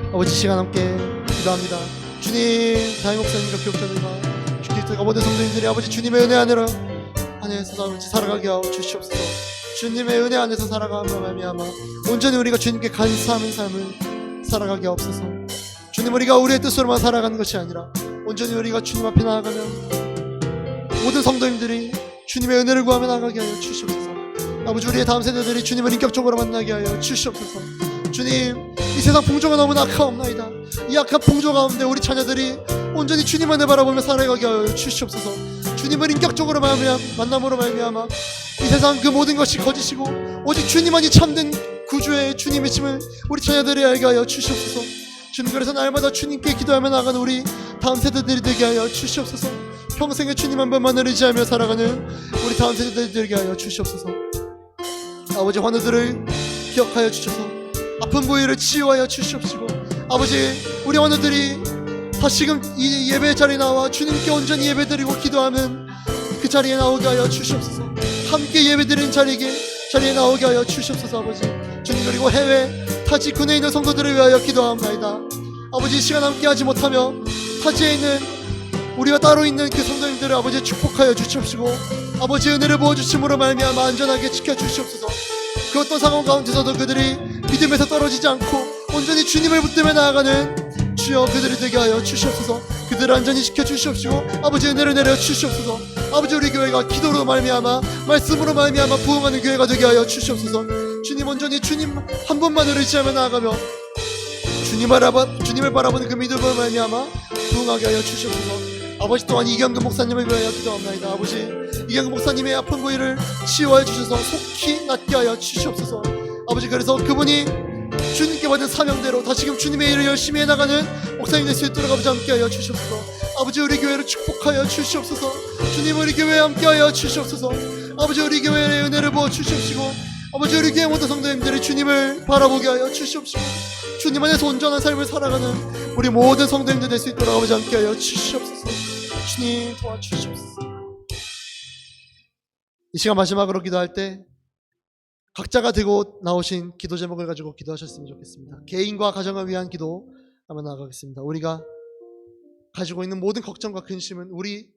아버지 시간 함께 기도합니다. 주님, 다임 목사님과 교육자들과 주님과 모든 성도님들이 아버지 주님의 은혜 안에서 아버지 살아가게 하여 주시옵소서. 주님의 은혜 안에서 살아가며 말미암아 온전히 우리가 주님께 간사하는 삶을 살아가게 하옵소서. 주님, 우리가 우리의 뜻으로만 살아가는 것이 아니라 온전히 우리가 주님 앞에 나아가며 모든 성도님들이 주님의 은혜를 구하며 나아가게 하여 주시옵소서. 아버지, 우리의 다음 세대들이 주님을 인격적으로 만나게 하여 주시옵소서. 주님, 이 세상 풍조가 너무나 악하옵나이다. 이 악한 풍조 가운데 우리 자녀들이 온전히 주님만을 바라보며 살아가게 하여 주시옵소서. 주님을 인격적으로 만남으로 말미암아 이 세상 그 모든 것이 거짓이고 오직 주님만이 참된 구주의 주님의 짐을 우리 자녀들이 알게 하여 주시옵소서. 주님, 그래서 날마다 주님께 기도하며 나가는 우리 다음 세대들이 되게 하여 주시옵소서. 평생에 주님 한 번만을 의지하며 살아가는 우리 다음 세대들이 되게 하여 주시옵소서. 아버지, 환우들을 기억하여 주셔서 아픈 부위를 치유하여 주시옵시고, 아버지, 우리 환우들이 다시금 이 예배 자리에 나와 주님께 온전히 예배드리고 기도하는 그 자리에 나오게 하여 주시옵소서. 함께 예배드리는 자리에 나오게 하여 주시옵소서. 아버지, 주님, 그리고 해외 타지 군에 있는 성도들을 위하여 기도합니다. 아버지, 이 시간 함께 하지 못하며 타지에 있는 우리가 따로 있는 그 성도님들을 아버지 축복하여 주시옵시고, 아버지 은혜를 부어주심으로 말미암아 안전하게 지켜주시옵소서. 그 어떤 상황 가운데서도 그들이 믿음에서 떨어지지 않고 온전히 주님을 붙들며 나아가는 주여 그들이 되게 하여 주시옵소서. 그들을 안전히 지켜주시옵시고 아버지 은혜를 내려 주시옵소서. 아버지, 우리 교회가 기도로 말미암아 말씀으로 말미암아 부흥하는 교회가 되게 하여 주시옵소서. 주님, 온전히 주님 한 분만을 의지하며 나아가며 주님을 바라보는 그 믿음으로 말미암아 부흥하게 하여 주시옵소서. 아버지, 또한 이경근 목사님을 위하여 기도합니다. 아버지, 이경근 목사님의 아픈 부위를 치유하여 주셔서 속히 낫게 하여 주시옵소서. 아버지, 그래서 그분이 주님께 받은 사명대로 다시금 주님의 일을 열심히 해나가는 목사님 될 수 있도록 아버지 함께 하여 주시옵소서. 아버지, 우리 교회를 축복하여 주시옵소서. 주님, 우리 교회에 함께 하여 주시옵소서. 아버지, 우리 교회에 은혜를 부어 주시옵시고, 아버지, 우리 교회 모든 성도님들이 주님을 바라보게 하여 주시옵시고, 주님 안에서 온전한 삶을 살아가는 우리 모든 성도님들 될 수 있도록 아버지 함께 하여 주시옵소서. 주님, 도와주시옵소서. 이 시간 마지막으로 기도할 때 각자가 들고 나오신 기도 제목을 가지고 기도하셨으면 좋겠습니다. 개인과 가정을 위한 기도 한번 나아가겠습니다. 우리가 가지고 있는 모든 걱정과 근심은 우리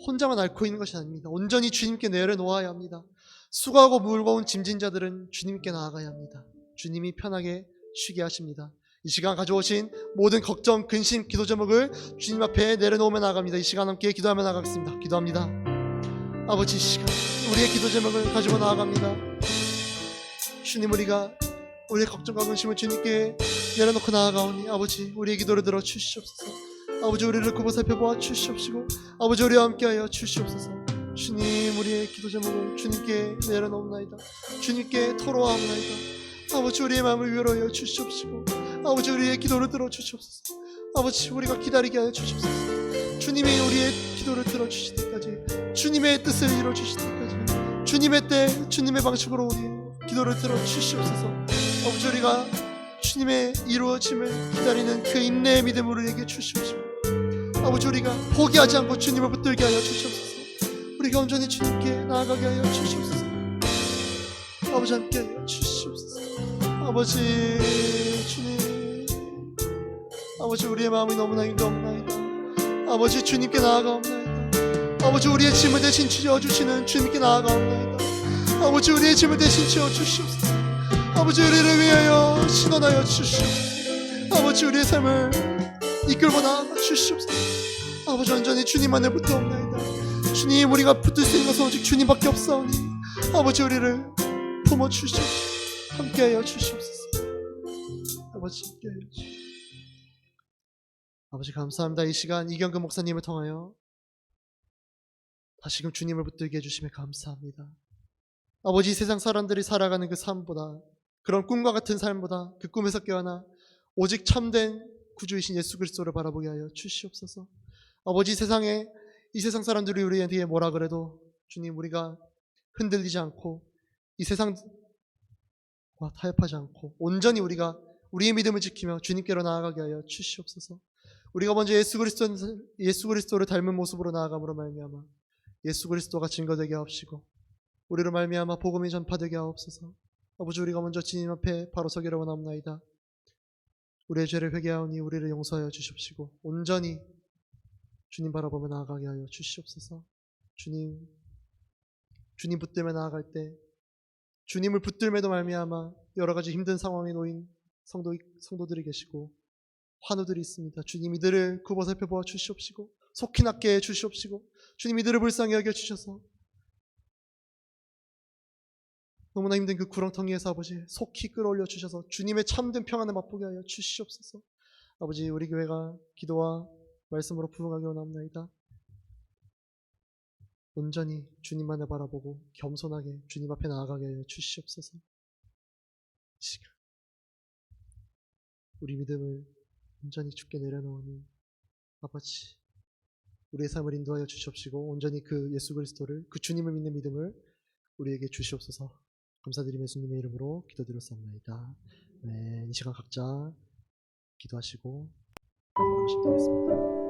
혼자만 앓고 있는 것이 아닙니다. 온전히 주님께 내려놓아야 합니다. 수고하고 무거운 짐진 자들은 주님께 나아가야 합니다. 주님이 편하게 쉬게 하십니다. 이 시간 가져오신 모든 걱정, 근심, 기도 제목을 주님 앞에 내려놓으며 나아갑니다. 이 시간 함께 기도하며 나가겠습니다. 기도합니다. 아버지, 이 시간 우리의 기도 제목을 가지고 나아갑니다. 주님, 우리가 우리의 걱정과 근심을 주님께 내려놓고 나아가오니 아버지, 우리의 기도를 들어 주시옵소서. 아버지, 우리를 굽어 살펴보아 주시옵시고 아버지, 우리와 함께하여 주시옵소서. 주님, 우리의 기도 제목을 주님께 내려놓나이다. 주님께 토로하옵나이다. 아버지, 우리의 마음을 위로하여 주시옵시고 아버지, 우리의 기도를 들어 주시옵소서. 아버지, 우리가 기다리게 하여 주시옵소서. 주님이 우리의 기도를 들어 주실 때까지, 주님의 뜻을 이루어 주실 때까지, 주님의 때 주님의 방식으로 우리 기도를 들어 주시옵소서. 아버지, 우리가 주님의 이루어짐을 기다리는 그 인내의 믿음을 우리에게 주시옵시고 아버지, 우리가 포기하지 않고 주님을 붙들게 하여 주시옵소서. 우리가 온전히 주님께 나아가게 하여 주시옵소서. 아버지, 함께 하여 주시옵소서. 아버지, 주님, 아버지, 우리의 마음이 너무나 힘겹나이다. 아버지, 주님께 나아가옵나이다. 아버지, 우리의 짐을 대신 지어주시는 주님께 나아가옵나이다. 아버지, 우리의 짐을 대신 지어주시옵소서. 아버지, 우리를 위하여 신원하여 주시옵소서. 아버지, 우리의 삶을 이끌고 나아가 주시옵소서. 아버지, 완전히 주님만을 붙들옵나이다. 주님, 우리가 붙들 수 있는 것은 오직 주님밖에 없사오니 아버지, 우리를 품어 주시옵소서. 함께하여 주시옵소서. 아버지, 함께하여 주시옵소서. 아버지, 감사합니다. 이 시간 이경근 목사님을 통하여 다시금 주님을 붙들게 해주심에 감사합니다. 아버지, 이 세상 사람들이 살아가는 그 삶보다, 그런 꿈과 같은 삶보다 그 꿈에서 깨어나 오직 참된 구주이신 예수 그리스도를 바라보게 하여 주시옵소서. 아버지, 이 세상 사람들이 우리에게 뭐라 그래도 주님, 우리가 흔들리지 않고 이 세상과 타협하지 않고 온전히 우리가 우리의 믿음을 지키며 주님께로 나아가게 하여 주시옵소서. 우리가 먼저 예수 그리스도를 닮은 모습으로 나아감으로 말미암아 예수 그리스도가 증거되게 하옵시고 우리로 말미암아 복음이 전파되게 하옵소서. 아버지, 우리가 먼저 주님 앞에 바로 서기를 원합나이다. 우리의 죄를 회개하오니 우리를 용서하여 주시옵시고 온전히 주님 바라보며 나아가게 하여 주시옵소서. 주님 붙들며 나아갈 때 주님을 붙들매도 말미암아 여러 가지 힘든 상황에 놓인 성도들이 계시고 환우들이 있습니다. 주님 이들을 굽어 살펴보아 주시옵시고 속히 낫게 해 주시옵시고 주님 이들을 불쌍히 여겨 주셔서 너무나 힘든 그 구렁텅이에서 아버지 속히 끌어올려 주셔서 주님의 참된 평안을 맛보게 하여 주시옵소서. 아버지 우리 교회가 기도와 말씀으로 부흥하게 원합니다. 온전히 주님만을 바라보고 겸손하게 주님 앞에 나아가게 하여 주시옵소서. 시간 우리 믿음을 온전히 주께 내려놓으니 아버지 우리의 삶을 인도하여 주시옵시고 온전히 그 예수 그리스도를 그 주님을 믿는 믿음을 우리에게 주시옵소서. 감사드리며 예수님의 이름으로 기도드렸습니다. 네, 이 시간 각자 기도하시고 나가시면 되겠습니다.